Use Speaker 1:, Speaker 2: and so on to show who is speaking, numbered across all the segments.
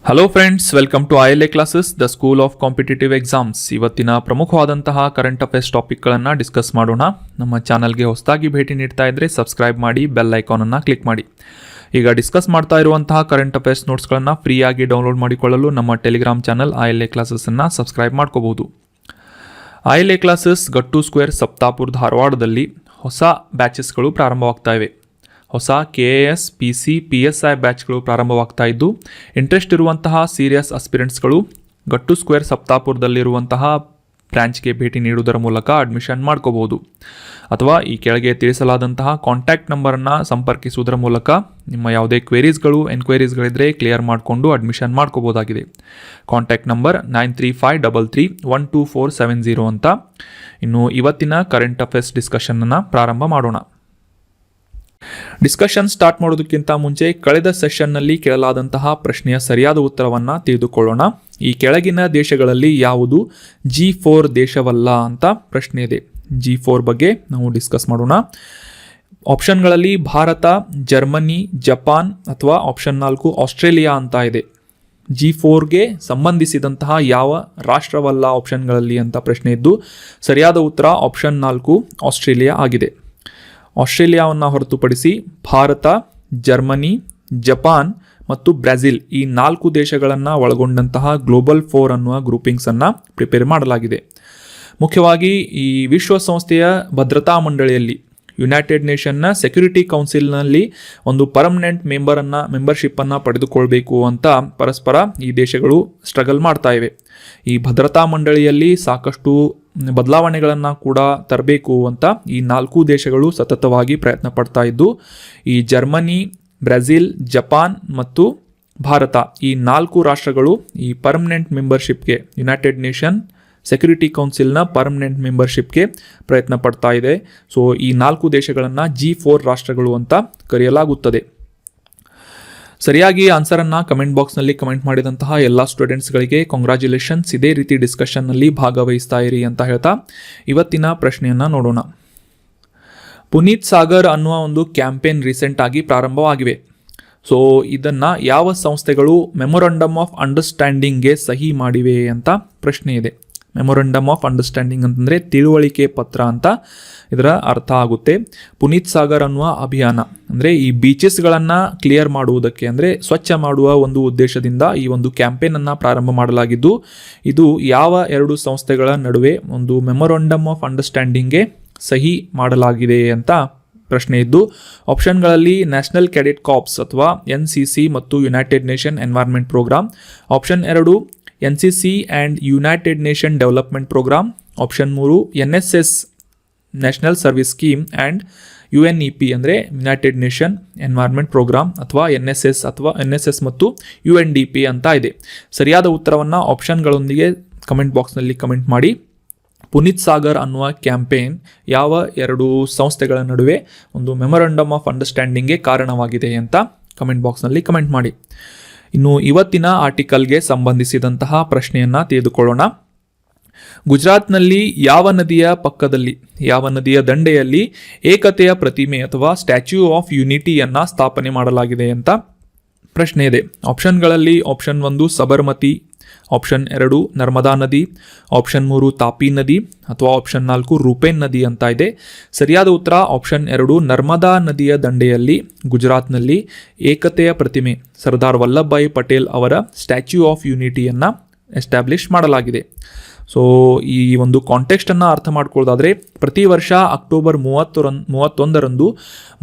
Speaker 1: Hello friends, welcome to ILA classes, the school of competitive exams. ಇವತ್ತಿನ ಪ್ರಮುಖವಾದಂತಹ current affairs ಟಾಪಿಕ್ಗಳನ್ನು discuss ಮಾಡೋಣ. ನಮ್ಮ ಚಾನಲ್ಗೆ ಹೊಸದಾಗಿ ಭೇಟಿ ನೀಡ್ತಾ ಇದ್ದರೆ ಸಬ್ಸ್ಕ್ರೈಬ್ ಮಾಡಿ, ಬೆಲ್ ಐಕಾನನ್ನು ಕ್ಲಿಕ್ ಮಾಡಿ. ಈಗ ಡಿಸ್ಕಸ್ ಮಾಡ್ತಾ ಇರುವಂತಹ ಕರೆಂಟ್ ಅಫೇರ್ಸ್ ನೋಟ್ಸ್ಗಳನ್ನು ಫ್ರೀಯಾಗಿ ಡೌನ್ಲೋಡ್ ಮಾಡಿಕೊಳ್ಳಲು ನಮ್ಮ ಟೆಲಿಗ್ರಾಮ್ ಚಾನಲ್ ILA ಕ್ಲಾಸಸ್ಸನ್ನು ಸಬ್ಸ್ಕ್ರೈಬ್ ಮಾಡ್ಕೋಬಹುದು. ILA ಕ್ಲಾಸಸ್ ಗಟ್ಟು ಸ್ಕ್ವೇರ್ ಸಪ್ತಾಪುರ್ ಧಾರವಾಡದಲ್ಲಿ ಹೊಸ ಬ್ಯಾಚಸ್ಗಳು ಪ್ರಾರಂಭವಾಗ್ತಾ ಇವೆ. ಹೊಸ KAS, PC, PSI ಬ್ಯಾಚ್ಗಳು ಪ್ರಾರಂಭವಾಗ್ತಾ ಇದ್ದು, ಇಂಟ್ರೆಸ್ಟ್ ಇರುವಂತಹ ಸೀರಿಯಸ್ ಅಸ್ಪಿರೆಂಟ್ಸ್ಗಳು ಗಟ್ಟು ಸ್ಕ್ವೇರ್ ಸಪ್ತಾಪುರದಲ್ಲಿರುವಂತಹ ಬ್ರಾಂಚ್ಗೆ ಭೇಟಿ ನೀಡುವುದರ ಮೂಲಕ ಅಡ್ಮಿಷನ್ ಮಾಡ್ಕೋಬಹುದು. ಅಥವಾ ಈ ಕೆಳಗೆ ತಿಳಿಸಲಾದಂತಹ ಕಾಂಟ್ಯಾಕ್ಟ್ ನಂಬರನ್ನು ಸಂಪರ್ಕಿಸುವುದರ ಮೂಲಕ ನಿಮ್ಮ ಯಾವುದೇ ಎನ್ಕ್ವೈರೀಸ್ಗಳಿದ್ದರೆ ಕ್ಲಿಯರ್ ಮಾಡಿಕೊಂಡು ಅಡ್ಮಿಷನ್ ಮಾಡ್ಕೋಬೋದಾಗಿದೆ. ಕಾಂಟ್ಯಾಕ್ಟ್ ನಂಬರ್ 9353312470 ಅಂತ. ಇನ್ನು ಇವತ್ತಿನ ಕರೆಂಟ್ ಅಫೇರ್ಸ್ ಡಿಸ್ಕಷನನ್ನು ಪ್ರಾರಂಭ ಮಾಡೋಣ. ಡಿಸ್ಕಷನ್ ಸ್ಟಾರ್ಟ್ ಮಾಡೋದಕ್ಕಿಂತ ಮುಂಚೆ ಕಳೆದ ಸೆಷನ್ನಲ್ಲಿ ಕೇಳಲಾದಂತಹ ಪ್ರಶ್ನೆಯ ಸರಿಯಾದ ಉತ್ತರವನ್ನು ತಿಳಿದುಕೊಳ್ಳೋಣ. ಈ ಕೆಳಗಿನ ದೇಶಗಳಲ್ಲಿ ಯಾವುದು G4 ದೇಶವಲ್ಲ ಅಂತ ಪ್ರಶ್ನೆ ಇದೆ. G4 ಬಗ್ಗೆ ನಾವು ಡಿಸ್ಕಸ್ ಮಾಡೋಣ. ಆಪ್ಷನ್ಗಳಲ್ಲಿ ಭಾರತ, ಜರ್ಮನಿ, ಜಪಾನ್ ಅಥವಾ ಆಪ್ಷನ್ 4 ಆಸ್ಟ್ರೇಲಿಯಾ ಅಂತ ಇದೆ. G4ಗೆ ಸಂಬಂಧಿಸಿದಂತಹ ಯಾವ ರಾಷ್ಟ್ರವಲ್ಲ ಆಪ್ಷನ್ಗಳಲ್ಲಿ ಅಂತ ಪ್ರಶ್ನೆ ಇದ್ದು, ಸರಿಯಾದ ಉತ್ತರ ಆಪ್ಷನ್ 4 ಆಸ್ಟ್ರೇಲಿಯಾ ಆಗಿದೆ. ಆಸ್ಟ್ರೇಲಿಯಾವನ್ನು ಹೊರತುಪಡಿಸಿ ಭಾರತ, ಜರ್ಮನಿ, ಜಪಾನ್ ಮತ್ತು ಬ್ರೆಜಿಲ್ ಈ 4 ದೇಶಗಳನ್ನು ಒಳಗೊಂಡಂತಹ ಗ್ಲೋಬಲ್ 4 ಅನ್ನುವ ಗ್ರೂಪಿಂಗ್ಸನ್ನು ಪ್ರಿಪೇರ್ ಮಾಡಲಾಗಿದೆ. ಮುಖ್ಯವಾಗಿ ಈ ವಿಶ್ವಸಂಸ್ಥೆಯ ಭದ್ರತಾ ಮಂಡಳಿಯಲ್ಲಿ ಯುನೈಟೆಡ್ ನೇಷನ್ನ ಸೆಕ್ಯೂರಿಟಿ ಕೌನ್ಸಿಲ್ನಲ್ಲಿ ಒಂದು ಪರ್ಮನೆಂಟ್ ಮೆಂಬರ್ಶಿಪ್ಪನ್ನು ಪಡೆದುಕೊಳ್ಬೇಕು ಅಂತ ಪರಸ್ಪರ ಈ ದೇಶಗಳು ಸ್ಟ್ರಗಲ್ ಮಾಡ್ತಾ ಇವೆ. ಈ ಭದ್ರತಾ ಮಂಡಳಿಯಲ್ಲಿ ಸಾಕಷ್ಟು ಬದಲಾವಣೆಗಳನ್ನು ಕೂಡ ತರಬೇಕು ಅಂತ ಈ 4 ದೇಶಗಳು ಸತತವಾಗಿ ಪ್ರಯತ್ನ ಪಡ್ತಾ ಇದ್ದು, ಈ ಜರ್ಮನಿ, ಬ್ರೆಜಿಲ್, ಜಪಾನ್ ಮತ್ತು ಭಾರತ ಈ 4 ರಾಷ್ಟ್ರಗಳು ಈ ಪರ್ಮನೆಂಟ್ ಮೆಂಬರ್ಶಿಪ್ಗೆ, ಯುನೈಟೆಡ್ ನೇಷನ್ ಸೆಕ್ಯೂರಿಟಿ ಕೌನ್ಸಿಲ್ನ ಪರ್ಮನೆಂಟ್ ಮೆಂಬರ್ಶಿಪ್ಗೆ ಪ್ರಯತ್ನ ಪಡ್ತಾ ಇದೆ. ಸೊ ಈ 4 ದೇಶಗಳನ್ನು G4 ರಾಷ್ಟ್ರಗಳು ಅಂತ ಕರೆಯಲಾಗುತ್ತದೆ. ಸರಿಯಾಗಿ ಆನ್ಸರನ್ನು ಕಮೆಂಟ್ ಬಾಕ್ಸ್ನಲ್ಲಿ ಕಮೆಂಟ್ ಮಾಡಿದಂತಹ ಎಲ್ಲ ಸ್ಟೂಡೆಂಟ್ಸ್ಗಳಿಗೆ ಕಾಂಗ್ರ್ಯಾಚುಲೇಷನ್ಸ್. ಇದೇ ರೀತಿ ಡಿಸ್ಕಷನ್ನಲ್ಲಿ ಭಾಗವಹಿಸ್ತಾ ಇರಿ ಅಂತ ಹೇಳ್ತಾ ಇವತ್ತಿನ ಪ್ರಶ್ನೆಯನ್ನು ನೋಡೋಣ. ಪುನೀತ್ ಸಾಗರ್ ಅನ್ನುವ ಒಂದು ಕ್ಯಾಂಪೇನ್ ರೀಸೆಂಟ್ ಆಗಿ ಪ್ರಾರಂಭವಾಗಿವೆ. ಸೊ ಇದನ್ನು ಯಾವ ಸಂಸ್ಥೆಗಳು ಮೆಮೊರಂಡಮ್ ಆಫ್ ಅಂಡರ್ಸ್ಟ್ಯಾಂಡಿಂಗ್ಗೆ ಸಹಿ ಮಾಡಿವೆ ಅಂತ ಪ್ರಶ್ನೆ ಇದೆ. ಮೆಮೊರಂಡಮ್ ಆಫ್ ಅಂಡರ್ಸ್ಟ್ಯಾಂಡಿಂಗ್ ಅಂತಂದರೆ ತಿಳುವಳಿಕೆ ಪತ್ರ ಅಂತ ಇದರ ಅರ್ಥ ಆಗುತ್ತೆ. ಪುನೀತ್ ಸಾಗರ್ ಅನ್ನುವ ಅಭಿಯಾನ ಅಂದರೆ ಈ ಬೀಚಸ್ಗಳನ್ನು ಕ್ಲಿಯರ್ ಮಾಡುವುದಕ್ಕೆ, ಅಂದರೆ ಸ್ವಚ್ಛ ಮಾಡುವ ಒಂದು ಉದ್ದೇಶದಿಂದ ಈ ಒಂದು ಕ್ಯಾಂಪೇನನ್ನು ಪ್ರಾರಂಭ ಮಾಡಲಾಗಿದ್ದು, ಇದು ಯಾವ 2 ಸಂಸ್ಥೆಗಳ ನಡುವೆ ಒಂದು ಮೆಮೊರಂಡಮ್ ಆಫ್ ಅಂಡರ್ಸ್ಟ್ಯಾಂಡಿಂಗ್ಗೆ ಸಹಿ ಮಾಡಲಾಗಿದೆ ಅಂತ ಪ್ರಶ್ನೆ ಇದ್ದು, ಆಪ್ಷನ್ಗಳಲ್ಲಿ ನ್ಯಾಷನಲ್ ಕ್ಯಾಡೆಟ್ ಕಾರ್ಪ್ಸ್ ಅಥವಾ NCC ಮತ್ತು united nation environment programme, option 2 NCC and united nation development programme, option 3 NSS national service scheme and UNEP ಅಂದರೆ ಯುನೈಟೆಡ್ ನೇಷನ್ ಎನ್ವೈರ್ಮೆಂಟ್ ಪ್ರೋಗ್ರಾಮ್ ಅಥವಾ NSS ಮತ್ತು UNDP ಅಂತ ಇದೆ. ಸರಿಯಾದ ಉತ್ತರವನ್ನು ಆಪ್ಷನ್ಗಳೊಂದಿಗೆ ಕಮೆಂಟ್ ಬಾಕ್ಸ್ನಲ್ಲಿ ಕಮೆಂಟ್ ಮಾಡಿ. ಪುನೀತ್ ಸಾಗರ್ ಅನ್ನುವ ಕ್ಯಾಂಪೇನ್ ಯಾವ 2 ಸಂಸ್ಥೆಗಳ ನಡುವೆ ಒಂದು ಮೆಮೊರಂಡಮ್ ಆಫ್ ಅಂಡರ್ಸ್ಟ್ಯಾಂಡಿಂಗ್ಗೆ ಕಾರಣವಾಗಿದೆ ಅಂತ ಕಮೆಂಟ್ ಬಾಕ್ಸ್ನಲ್ಲಿ ಕಮೆಂಟ್ ಮಾಡಿ. ಇನ್ನು ಇವತ್ತಿನ ಆರ್ಟಿಕಲ್ಗೆ ಸಂಬಂಧಿಸಿದಂತಹ ಪ್ರಶ್ನೆಯನ್ನು ತಿಳಿದುಕೊಳ್ಳೋಣ. ಗುಜರಾತ್ನಲ್ಲಿ ಯಾವ ನದಿಯ ದಂಡೆಯಲ್ಲಿ ಏಕತೆಯ ಪ್ರತಿಮೆ ಅಥವಾ ಸ್ಟ್ಯಾಚ್ಯೂ ಆಫ್ ಯುನಿಟಿಯನ್ನು ಸ್ಥಾಪನೆ ಮಾಡಲಾಗಿದೆ ಅಂತ ಪ್ರಶ್ನೆ ಇದೆ. ಆಪ್ಷನ್ಗಳಲ್ಲಿ ಆಪ್ಷನ್ 1 ಸಬರ್ಮತಿ, ಆಪ್ಷನ್ 2 ನರ್ಮದಾ ನದಿ, ಆಪ್ಷನ್ 3 ತಾಪಿ ನದಿ ಅಥವಾ ಆಪ್ಷನ್ 4 ರೂಪೇನ್ ನದಿ ಅಂತ ಇದೆ. ಸರಿಯಾದ ಉತ್ತರ ಆಪ್ಷನ್ 2 ನರ್ಮದಾ ನದಿಯ ದಂಡೆಯಲ್ಲಿ ಗುಜರಾತ್ನಲ್ಲಿ ಏಕತೆಯ ಪ್ರತಿಮೆ ಸರ್ದಾರ್ ವಲ್ಲಭಭಾಯಿ ಪಟೇಲ್ ಅವರ ಸ್ಟ್ಯಾಚ್ಯೂ ಆಫ್ ಯುನಿಟಿಯನ್ನು ಎಸ್ಟಾಬ್ಲಿಷ್ ಮಾಡಲಾಗಿದೆ. ಸೊ ಈ ಒಂದು ಕಾಂಟೆಕ್ಸ್ಟನ್ನು ಅರ್ಥ ಮಾಡ್ಕೊಳ್ಳೋದಾದರೆ, ಪ್ರತಿ ವರ್ಷ ಅಕ್ಟೋಬರ್ 31ರಂದು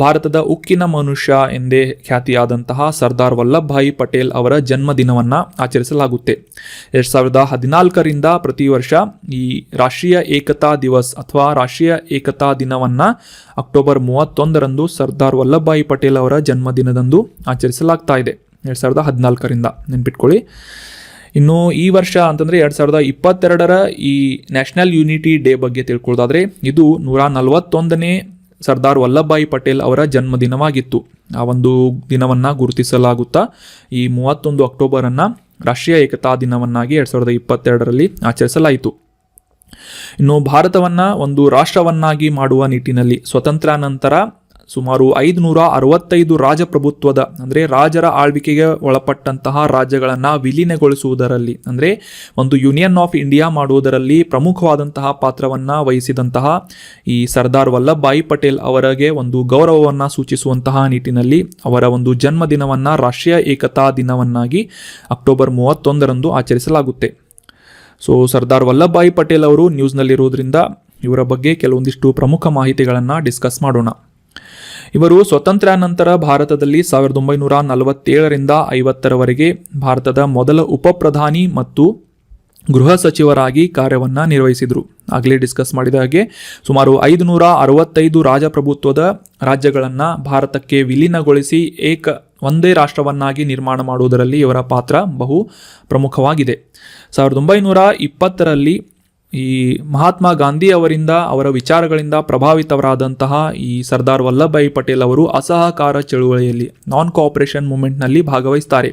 Speaker 1: ಭಾರತದ ಉಕ್ಕಿನ ಮನುಷ್ಯ ಎಂದೇ ಖ್ಯಾತಿಯಾದಂತಹ ಸರ್ದಾರ್ ವಲ್ಲಭಭಾಯಿ ಪಟೇಲ್ ಅವರ ಜನ್ಮದಿನವನ್ನು ಆಚರಿಸಲಾಗುತ್ತೆ. 2014ರಿಂದ ಪ್ರತಿ ವರ್ಷ ಈ ರಾಷ್ಟ್ರೀಯ ಏಕತಾ ದಿವಸ್ ಅಥವಾ ರಾಷ್ಟ್ರೀಯ ಏಕತಾ ದಿನವನ್ನು ಅಕ್ಟೋಬರ್ 31ರಂದು ಸರ್ದಾರ್ ವಲ್ಲಭಭಾಯಿ ಪಟೇಲ್ ಅವರ ಜನ್ಮದಿನದಂದು ಆಚರಿಸಲಾಗ್ತಾ ಇದೆ. 2014ರಿಂದ ನೆನ್ಪಿಟ್ಕೊಳ್ಳಿ. ಇನ್ನು ಈ ವರ್ಷ ಅಂತಂದರೆ 2022ರ ಈ ನ್ಯಾಷನಲ್ ಯೂನಿಟಿ ಡೇ ಬಗ್ಗೆ ತಿಳ್ಕೊಳ್ಳೋದಾದರೆ, ಇದು 141ನೇ ಸರ್ದಾರ್ ವಲ್ಲಭಭಾಯಿ ಪಟೇಲ್ ಅವರ ಜನ್ಮದಿನವಾಗಿತ್ತು. ಆ ಒಂದು ದಿನವನ್ನು ಗುರುತಿಸಲಾಗುತ್ತಾ ಈ 31 ಅಕ್ಟೋಬರನ್ನು ರಾಷ್ಟ್ರೀಯ ಏಕತಾ ದಿನವನ್ನಾಗಿ 2022ರಲ್ಲಿ ಆಚರಿಸಲಾಯಿತು. ಇನ್ನು ಭಾರತವನ್ನು ಒಂದು ರಾಷ್ಟ್ರವನ್ನಾಗಿ ಮಾಡುವ ನಿಟ್ಟಿನಲ್ಲಿ ಸ್ವತಂತ್ರ ನಂತರ ಸುಮಾರು 565 ರಾಜಪ್ರಭುತ್ವದ ಅಂದರೆ ರಾಜರ ಆಳ್ವಿಕೆಗೆ ಒಳಪಟ್ಟಂತಹ ರಾಜ್ಯಗಳನ್ನು ವಿಲೀನಗೊಳಿಸುವುದರಲ್ಲಿ ಅಂದರೆ ಒಂದು ಯೂನಿಯನ್ ಆಫ್ ಇಂಡಿಯಾ ಮಾಡುವುದರಲ್ಲಿ ಪ್ರಮುಖವಾದಂತಹ ಪಾತ್ರವನ್ನು ವಹಿಸಿದಂತಹ ಈ ಸರ್ದಾರ್ ವಲ್ಲಭಭಾಯಿ ಪಟೇಲ್ ಅವರಿಗೆ ಒಂದು ಗೌರವವನ್ನು ಸೂಚಿಸುವಂತಹ ನಿಟ್ಟಿನಲ್ಲಿ ಅವರ ಒಂದು ಜನ್ಮದಿನವನ್ನು ರಾಷ್ಟ್ರೀಯ ಏಕತಾ ದಿನವನ್ನಾಗಿ ಅಕ್ಟೋಬರ್ 31ರಂದು ಆಚರಿಸಲಾಗುತ್ತೆ. ಸೊ ಸರ್ದಾರ್ ವಲ್ಲಭಭಾಯಿ ಪಟೇಲ್ ಅವರು ನ್ಯೂಸ್ನಲ್ಲಿರುವುದರಿಂದ ಇವರ ಬಗ್ಗೆ ಕೆಲವೊಂದಿಷ್ಟು ಪ್ರಮುಖ ಮಾಹಿತಿಗಳನ್ನು ಡಿಸ್ಕಸ್ ಮಾಡೋಣ. ಇವರು ಸ್ವಾತಂತ್ರ್ಯ ನಂತರ ಭಾರತದಲ್ಲಿ 1947ರಿಂದ 50ರವರೆಗೆ ಭಾರತದ ಮೊದಲ ಉಪಪ್ರಧಾನಿ ಮತ್ತು ಗೃಹ ಸಚಿವರಾಗಿ ಕಾರ್ಯವನ್ನು ನಿರ್ವಹಿಸಿದರು. ಆಗಲೇ ಡಿಸ್ಕಸ್ ಮಾಡಿದ ಹಾಗೆ ಸುಮಾರು 565 ರಾಜಪ್ರಭುತ್ವದ ರಾಜ್ಯಗಳನ್ನು ಭಾರತಕ್ಕೆ ವಿಲೀನಗೊಳಿಸಿ ಒಂದೇ ರಾಷ್ಟ್ರವನ್ನಾಗಿ ನಿರ್ಮಾಣ ಮಾಡುವುದರಲ್ಲಿ ಇವರ ಪಾತ್ರ ಬಹು ಪ್ರಮುಖವಾಗಿದೆ. 1920ರಲ್ಲಿ ಈ ಮಹಾತ್ಮ ಗಾಂಧಿ ಅವರಿಂದ ಅವರ ವಿಚಾರಗಳಿಂದ ಪ್ರಭಾವಿತವರಾದಂತಹ ಈ ಸರ್ದಾರ್ ವಲ್ಲಭಭಾಯಿ ಪಟೇಲ್ ಅವರು ಅಸಹಕಾರ ಚಳುವಳಿಯಲ್ಲಿ ನಾನ್ ಕೋಆಪರೇಷನ್ ಮೂವ್ಮೆಂಟ್ನಲ್ಲಿ ಭಾಗವಹಿಸ್ತಾರೆ.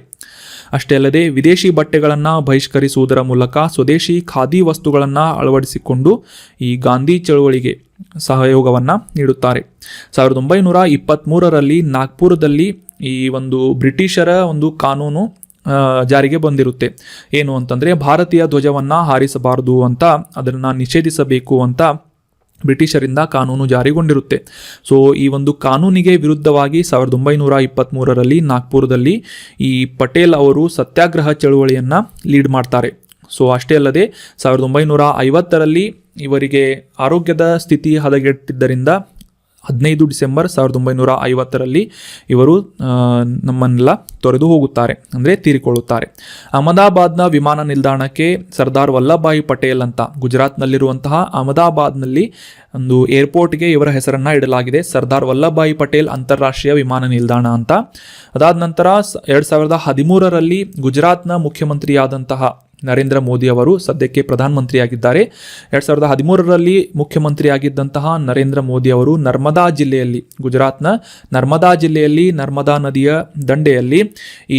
Speaker 1: ಅಷ್ಟೇ ಅಲ್ಲದೆ ವಿದೇಶಿ ಬಟ್ಟೆಗಳನ್ನು ಬಹಿಷ್ಕರಿಸುವುದರ ಮೂಲಕ ಸ್ವದೇಶಿ ಖಾದಿ ವಸ್ತುಗಳನ್ನು ಅಳವಡಿಸಿಕೊಂಡು ಈ ಗಾಂಧಿ ಚಳುವಳಿಗೆ ಸಹಯೋಗವನ್ನು ನೀಡುತ್ತಾರೆ. 1923ರಲ್ಲಿ ನಾಗ್ಪುರದಲ್ಲಿ ಈ ಒಂದು ಬ್ರಿಟಿಷರ ಒಂದು ಕಾನೂನು ಜಾರಿಗೆ ಬಂದಿರುತ್ತೆ. ಏನು ಅಂತಂದರೆ ಭಾರತೀಯ ಧ್ವಜವನ್ನು ಹಾರಿಸಬಾರದು ಅಂತ, ಅದನ್ನು ನಿಷೇಧಿಸಬೇಕು ಅಂತ ಬ್ರಿಟಿಷರಿಂದ ಕಾನೂನು ಜಾರಿಗೊಂಡಿರುತ್ತೆ. ಸೊ ಈ ಒಂದು ಕಾನೂನಿಗೆ ವಿರುದ್ಧವಾಗಿ 1923ರಲ್ಲಿ ನಾಗ್ಪುರದಲ್ಲಿ ಈ ಪಟೇಲ್ ಅವರು ಸತ್ಯಾಗ್ರಹ ಚಳುವಳಿಯನ್ನು ಲೀಡ್ ಮಾಡ್ತಾರೆ. ಸೊ ಅಷ್ಟೇ ಅಲ್ಲದೆ 1950ರಲ್ಲಿ ಇವರಿಗೆ ಆರೋಗ್ಯದ ಸ್ಥಿತಿ ಹದಗೆಟ್ಟಿದ್ದರಿಂದ 15 ಡಿಸೆಂಬರ್ 1950ರಲ್ಲಿ ಇವರು ನಮ್ಮನ್ನೆಲ್ಲ ತೊರೆದು ಹೋಗುತ್ತಾರೆ, ಅಂದರೆ ತೀರಿಕೊಳ್ಳುತ್ತಾರೆ. ಅಹಮದಾಬಾದ್ನ ವಿಮಾನ ನಿಲ್ದಾಣಕ್ಕೆ ಸರ್ದಾರ್ ವಲ್ಲಭಭಾಯಿ ಪಟೇಲ್ ಅಂತ ಗುಜರಾತ್ನಲ್ಲಿರುವಂತಹ ಅಹಮದಾಬಾದ್ನಲ್ಲಿ ಒಂದು ಏರ್ಪೋರ್ಟ್ಗೆ ಇವರ ಹೆಸರನ್ನು ಇಡಲಾಗಿದೆ, ಸರ್ದಾರ್ ವಲ್ಲಭಭಾಯಿ ಪಟೇಲ್ ಅಂತಾರಾಷ್ಟ್ರೀಯ ವಿಮಾನ ನಿಲ್ದಾಣ ಅಂತ. ಅದಾದ ನಂತರ 2013ರಲ್ಲಿ ಗುಜರಾತ್ನ ಮುಖ್ಯಮಂತ್ರಿಯಾದಂತಹ ನರೇಂದ್ರ ಮೋದಿ ಅವರು ಸದ್ಯಕ್ಕೆ ಪ್ರಧಾನಮಂತ್ರಿಯಾಗಿದ್ದಾರೆ. 2013ರಲ್ಲಿ ಮುಖ್ಯಮಂತ್ರಿಯಾಗಿದ್ದಂತಹ ನರೇಂದ್ರ ಮೋದಿ ಅವರು ನರ್ಮದಾ ಜಿಲ್ಲೆಯಲ್ಲಿ, ಗುಜರಾತ್ನ ನರ್ಮದಾ ಜಿಲ್ಲೆಯಲ್ಲಿ ನರ್ಮದಾ ನದಿಯ ದಂಡೆಯಲ್ಲಿ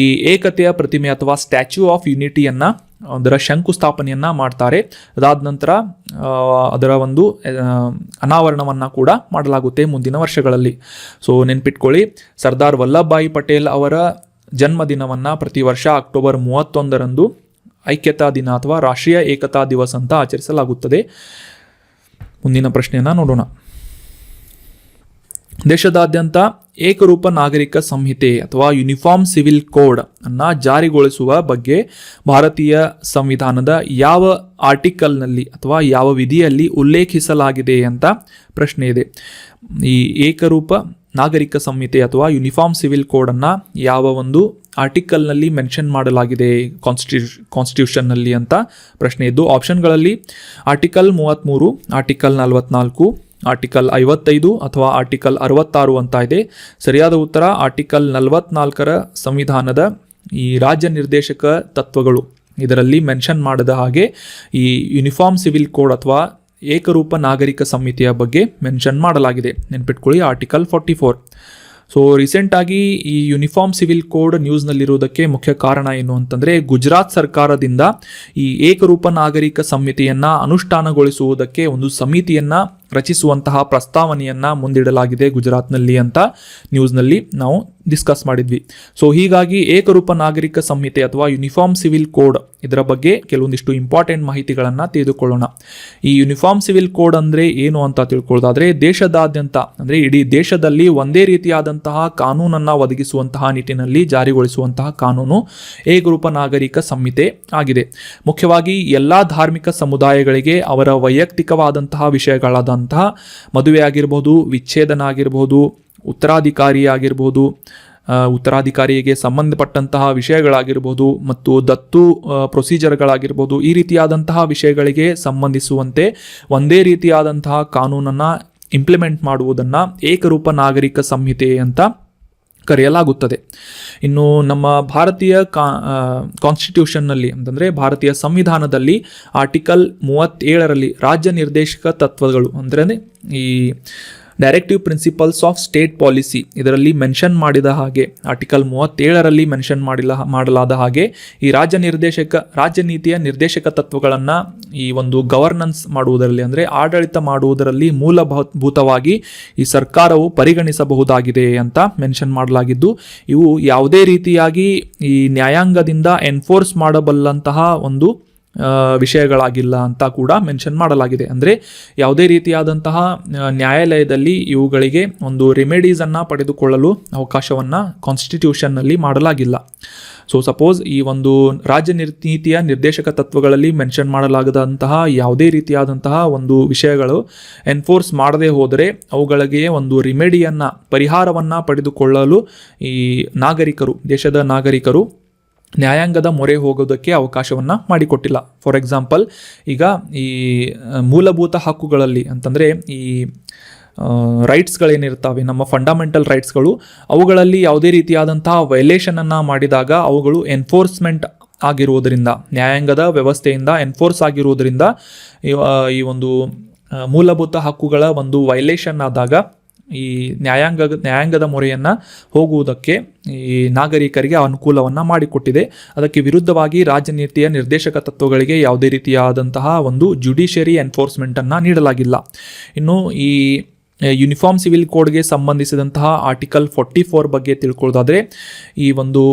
Speaker 1: ಈ ಏಕತೆಯ ಪ್ರತಿಮೆ ಅಥವಾ ಸ್ಟ್ಯಾಚ್ಯೂ ಆಫ್ ಯುನಿಟಿಯನ್ನು ಅದರ ಶಂಕುಸ್ಥಾಪನೆಯನ್ನು ಮಾಡ್ತಾರೆ. ಅದಾದ ನಂತರ ಅದರ ಒಂದು ಅನಾವರಣವನ್ನು ಕೂಡ ಮಾಡಲಾಗುತ್ತೆ ಮುಂದಿನ ವರ್ಷಗಳಲ್ಲಿ. ಸೊ ನೆನ್ಪಿಟ್ಕೊಳ್ಳಿ, ಸರ್ದಾರ್ ವಲ್ಲಭಭಾಯಿ ಪಟೇಲ್ ಅವರ ಜನ್ಮದಿನವನ್ನು ಪ್ರತಿ ವರ್ಷ ಅಕ್ಟೋಬರ್ 31ರಂದು ಐಕ್ಯತಾ ದಿನ ಅಥವಾ ರಾಷ್ಟ್ರೀಯ ಏಕತಾ ದಿವಸ್ ಅಂತ ಆಚರಿಸಲಾಗುತ್ತದೆ. ಮುಂದಿನ ಪ್ರಶ್ನೆಯನ್ನು ನೋಡೋಣ. ದೇಶದಾದ್ಯಂತ ಏಕರೂಪ ನಾಗರಿಕ ಸಂಹಿತೆ ಅಥವಾ ಯೂನಿಫಾರ್ಮ್ ಸಿವಿಲ್ ಕೋಡ್ ಅನ್ನು ಜಾರಿಗೊಳಿಸುವ ಬಗ್ಗೆ ಭಾರತೀಯ ಸಂವಿಧಾನದ ಯಾವ ಆರ್ಟಿಕಲ್ನಲ್ಲಿ ಅಥವಾ ಯಾವ ವಿಧಿಯಲ್ಲಿ ಉಲ್ಲೇಖಿಸಲಾಗಿದೆ ಅಂತ ಪ್ರಶ್ನೆ ಇದೆ. ಈ ಏಕರೂಪ ನಾಗರಿಕ ಸಂಹಿತೆ ಅಥವಾ ಯೂನಿಫಾರ್ಮ್ ಸಿವಿಲ್ ಕೋಡನ್ನು ಯಾವ ಒಂದು ಆರ್ಟಿಕಲ್ನಲ್ಲಿ ಮೆನ್ಷನ್ ಮಾಡಲಾಗಿದೆ ಕಾನ್ಸ್ಟಿಟ್ಯೂಷನ್ನಲ್ಲಿ ಅಂತ ಪ್ರಶ್ನೆ ಇದ್ದು, ಆಪ್ಷನ್ಗಳಲ್ಲಿ ಆರ್ಟಿಕಲ್ 33, ಆರ್ಟಿಕಲ್ 44, ಆರ್ಟಿಕಲ್ 55 ಅಥವಾ ಆರ್ಟಿಕಲ್ 66 ಅಂತ ಇದೆ. ಸರಿಯಾದ ಉತ್ತರ ಆರ್ಟಿಕಲ್ 44ರ ಸಂವಿಧಾನದ ಈ ರಾಜ್ಯ ನಿರ್ದೇಶಕ ತತ್ವಗಳು ಇದರಲ್ಲಿ ಮೆನ್ಷನ್ ಮಾಡಿದ ಹಾಗೆ ಈ ಯೂನಿಫಾರ್ಮ್ ಸಿವಿಲ್ ಕೋಡ್ ಅಥವಾ ಏಕರೂಪ ನಾಗರಿಕ ಸಂಹಿತೆಯ ಬಗ್ಗೆ ಮೆನ್ಷನ್ ಮಾಡಲಾಗಿದೆ. ನೆನ್ಪಿಟ್ಕೊಳ್ಳಿ ಆರ್ಟಿಕಲ್ 44. ಸೊ ರೀಸೆಂಟಾಗಿ ಈ ಯೂನಿಫಾರ್ಮ್ ಸಿವಿಲ್ ಕೋಡ್ ನ್ಯೂಸ್ನಲ್ಲಿರುವುದಕ್ಕೆ ಮುಖ್ಯ ಕಾರಣ ಏನು ಅಂತಂದರೆ, ಗುಜರಾತ್ ಸರ್ಕಾರದಿಂದ ಈ ಏಕರೂಪ ನಾಗರಿಕ ಸಂಹಿತೆಯನ್ನು ಅನುಷ್ಠಾನಗೊಳಿಸುವುದಕ್ಕೆ ಒಂದು ಸಮಿತಿಯನ್ನು ರಚಿಸುವಂತಹ ಪ್ರಸ್ತಾವನೆಯನ್ನು ಮುಂದಿಡಲಾಗಿದೆ ಗುಜರಾತ್ನಲ್ಲಿ ಅಂತ ನ್ಯೂಸ್ನಲ್ಲಿ ನಾವು ಡಿಸ್ಕಸ್ ಮಾಡಿದ್ವಿ. ಸೊ ಹೀಗಾಗಿ ಏಕರೂಪ ನಾಗರಿಕ ಸಂಹಿತೆ ಅಥವಾ ಯೂನಿಫಾರ್ಮ್ ಸಿವಿಲ್ ಕೋಡ್ ಇದರ ಬಗ್ಗೆ ಕೆಲವೊಂದಿಷ್ಟು ಇಂಪಾರ್ಟೆಂಟ್ ಮಾಹಿತಿಗಳನ್ನು ತಿಳಿದುಕೊಳ್ಳೋಣ. ಈ ಯೂನಿಫಾರ್ಮ್ ಸಿವಿಲ್ ಕೋಡ್ ಅಂದರೆ ಏನು ಅಂತ ತಿಳ್ಕೊಳ್ಳೋದಾದರೆ, ದೇಶದಾದ್ಯಂತ ಅಂದರೆ ಇಡೀ ದೇಶದಲ್ಲಿ ಒಂದೇ ರೀತಿಯಾದಂತಹ ಕಾನೂನನ್ನು ಒದಗಿಸುವಂತಹ ನಿಟ್ಟಿನಲ್ಲಿ ಜಾರಿಗೊಳಿಸುವಂತಹ ಕಾನೂನು ಏಕರೂಪ ನಾಗರಿಕ ಸಂಹಿತೆ ಆಗಿದೆ. ಮುಖ್ಯವಾಗಿ ಎಲ್ಲ ಧಾರ್ಮಿಕ ಸಮುದಾಯಗಳಿಗೆ ಅವರ ವೈಯಕ್ತಿಕವಾದಂತಹ ವಿಷಯಗಳಾದ ಮದುವೆ ಆಗಿರ್ಬೋದು, ವಿಚ್ಛೇದನ ಆಗಿರ್ಬೋದು, ಉತ್ತರಾಧಿಕಾರಿ ಆಗಿರ್ಬೋದು, ಉತ್ತರಾಧಿಕಾರಿಗೆ ಸಂಬಂಧಪಟ್ಟಂತಹ ವಿಷಯಗಳಾಗಿರ್ಬೋದು ಮತ್ತು ದತ್ತು ಪ್ರೊಸೀಜರ್ಗಳಾಗಿರ್ಬೋದು, ಈ ರೀತಿಯಾದಂತಹ ವಿಷಯಗಳಿಗೆ ಸಂಬಂಧಿಸುವಂತೆ ಒಂದೇ ರೀತಿಯಾದಂತಹ ಕಾನೂನನ್ನು ಇಂಪ್ಲಿಮೆಂಟ್ ಮಾಡುವುದನ್ನು ಏಕರೂಪ ನಾಗರಿಕ ಸಂಹಿತೆ ಅಂತ ಕರೆಯಲಾಗುತ್ತದೆ. ಇನ್ನು ನಮ್ಮ ಭಾರತೀಯ ಕಾನ್ಸ್ಟಿಟ್ಯೂಷನ್ನಲ್ಲಿ ಅಂತಂದರೆ ಭಾರತೀಯ ಸಂವಿಧಾನದಲ್ಲಿ ಆರ್ಟಿಕಲ್ 37ರಲ್ಲಿ ರಾಜ್ಯ ನಿರ್ದೇಶಕ ತತ್ವಗಳು ಅಂದರೆ ಈ directive principles of state policy ಇದರಲ್ಲಿ ಮೆನ್ಷನ್ ಮಾಡಿದ ಹಾಗೆ ಆರ್ಟಿಕಲ್ 37ರಲ್ಲಿ ಮೆನ್ಷನ್ ಮಾಡಲಾದ ಹಾಗೆ ಈ ರಾಜ್ಯ ನೀತಿಯ ನಿರ್ದೇಶಕ ತತ್ವಗಳನ್ನು ಈ ಒಂದು ಗವರ್ನೆನ್ಸ್ ಮಾಡುವುದರಲ್ಲಿ ಅಂದರೆ ಆಡಳಿತ ಮಾಡುವುದರಲ್ಲಿ ಮೂಲಭೂತವಾಗಿ ಈ ಸರ್ಕಾರವು ಪರಿಗಣಿಸಬಹುದಾಗಿದೆ ಅಂತ ಮೆನ್ಷನ್ ಮಾಡಲಾಗಿದ್ದು, ಇವು ಯಾವುದೇ ರೀತಿಯಾಗಿ ಈ ನ್ಯಾಯಾಂಗದಿಂದ ಎನ್ಫೋರ್ಸ್ ಮಾಡಬಲ್ಲಂತಹ ಒಂದು ವಿಷಯಗಳಾಗಿಲ್ಲ ಅಂತ ಕೂಡ ಮೆನ್ಷನ್ ಮಾಡಲಾಗಿದೆ. ಅಂದರೆ ಯಾವುದೇ ರೀತಿಯಾದಂತಹ ನ್ಯಾಯಾಲಯದಲ್ಲಿ ಇವುಗಳಿಗೆ ಒಂದು ರೆಮಿಡೀಸನ್ನು ಪಡೆದುಕೊಳ್ಳಲು ಅವಕಾಶವನ್ನು ಕಾನ್ಸ್ಟಿಟ್ಯೂಷನ್ನಲ್ಲಿ ಮಾಡಲಾಗಿಲ್ಲ. ಸೊ ಸಪೋಸ್ ಈ ಒಂದು ರಾಜ್ಯ ನೀತಿಯ ನಿರ್ದೇಶಕ ತತ್ವಗಳಲ್ಲಿ ಮೆನ್ಷನ್ ಮಾಡಲಾಗದಂತಹ ಯಾವುದೇ ರೀತಿಯಾದಂತಹ ಒಂದು ವಿಷಯಗಳು ಎನ್ಫೋರ್ಸ್ ಮಾಡದೆ ಹೋದರೆ ಅವುಗಳಿಗೆ ಒಂದು ರಿಮೆಡಿಯನ್ನು ಪರಿಹಾರವನ್ನು ಪಡೆದುಕೊಳ್ಳಲು ಈ ದೇಶದ ನಾಗರಿಕರು ನ್ಯಾಯಾಂಗದ ಮೊರೆ ಹೋಗೋದಕ್ಕೆ ಅವಕಾಶವನ್ನು ಮಾಡಿಕೊಟ್ಟಿಲ್ಲ. ಫಾರ್ ಎಕ್ಸಾಂಪಲ್, ಈಗ ಈ ಮೂಲಭೂತ ಹಕ್ಕುಗಳಲ್ಲಿ ಅಂತಂದರೆ ಈ ರೈಟ್ಸ್ಗಳೇನಿರ್ತಾವೆ, ನಮ್ಮ ಫಂಡಮೆಂಟಲ್ ರೈಟ್ಸ್ಗಳು, ಅವುಗಳಲ್ಲಿ ಯಾವುದೇ ರೀತಿಯಾದಂತಹ ವೈಲೇಷನನ್ನು ಮಾಡಿದಾಗ ಅವುಗಳು ಎನ್ಫೋರ್ಸ್ಮೆಂಟ್ ಆಗಿರುವುದರಿಂದ, ನ್ಯಾಯಾಂಗದ ವ್ಯವಸ್ಥೆಯಿಂದ ಎನ್ಫೋರ್ಸ್ ಆಗಿರುವುದರಿಂದ ಈ ಒಂದು ಮೂಲಭೂತ ಹಕ್ಕುಗಳ ಒಂದು ವೈಲೇಷನ್ ಆದಾಗ ಈ ನ್ಯಾಯಾಂಗದ ಮೊರೆಯನ್ನು ಹೋಗುವುದಕ್ಕೆ ಈ ನಾಗರಿಕರಿಗೆ ಅನುಕೂಲವನ್ನು ಮಾಡಿಕೊಟ್ಟಿದೆ. ಅದಕ್ಕೆ ವಿರುದ್ಧವಾಗಿ ರಾಜ್ಯ ನೀತಿಯ ನಿರ್ದೇಶಕ ತತ್ವಗಳಿಗೆ ಯಾವುದೇ ರೀತಿಯಾದಂತಹ ಒಂದು ಜುಡಿಷಿಯರಿ ಎನ್ಫೋರ್ಸ್ಮೆಂಟನ್ನು ನೀಡಲಾಗಿಲ್ಲ. ಇನ್ನು ಈ ಯೂನಿಫಾರ್ಮ್ ಸಿವಿಲ್ ಕೋಡ್ಗೆ ಸಂಬಂಧಿಸಿದಂತಹ ಆರ್ಟಿಕಲ್ 44 ಬಗ್ಗೆ ತಿಳ್ಕೊಳ್ಳೋದಾದರೆ, ಈ ಒಂದು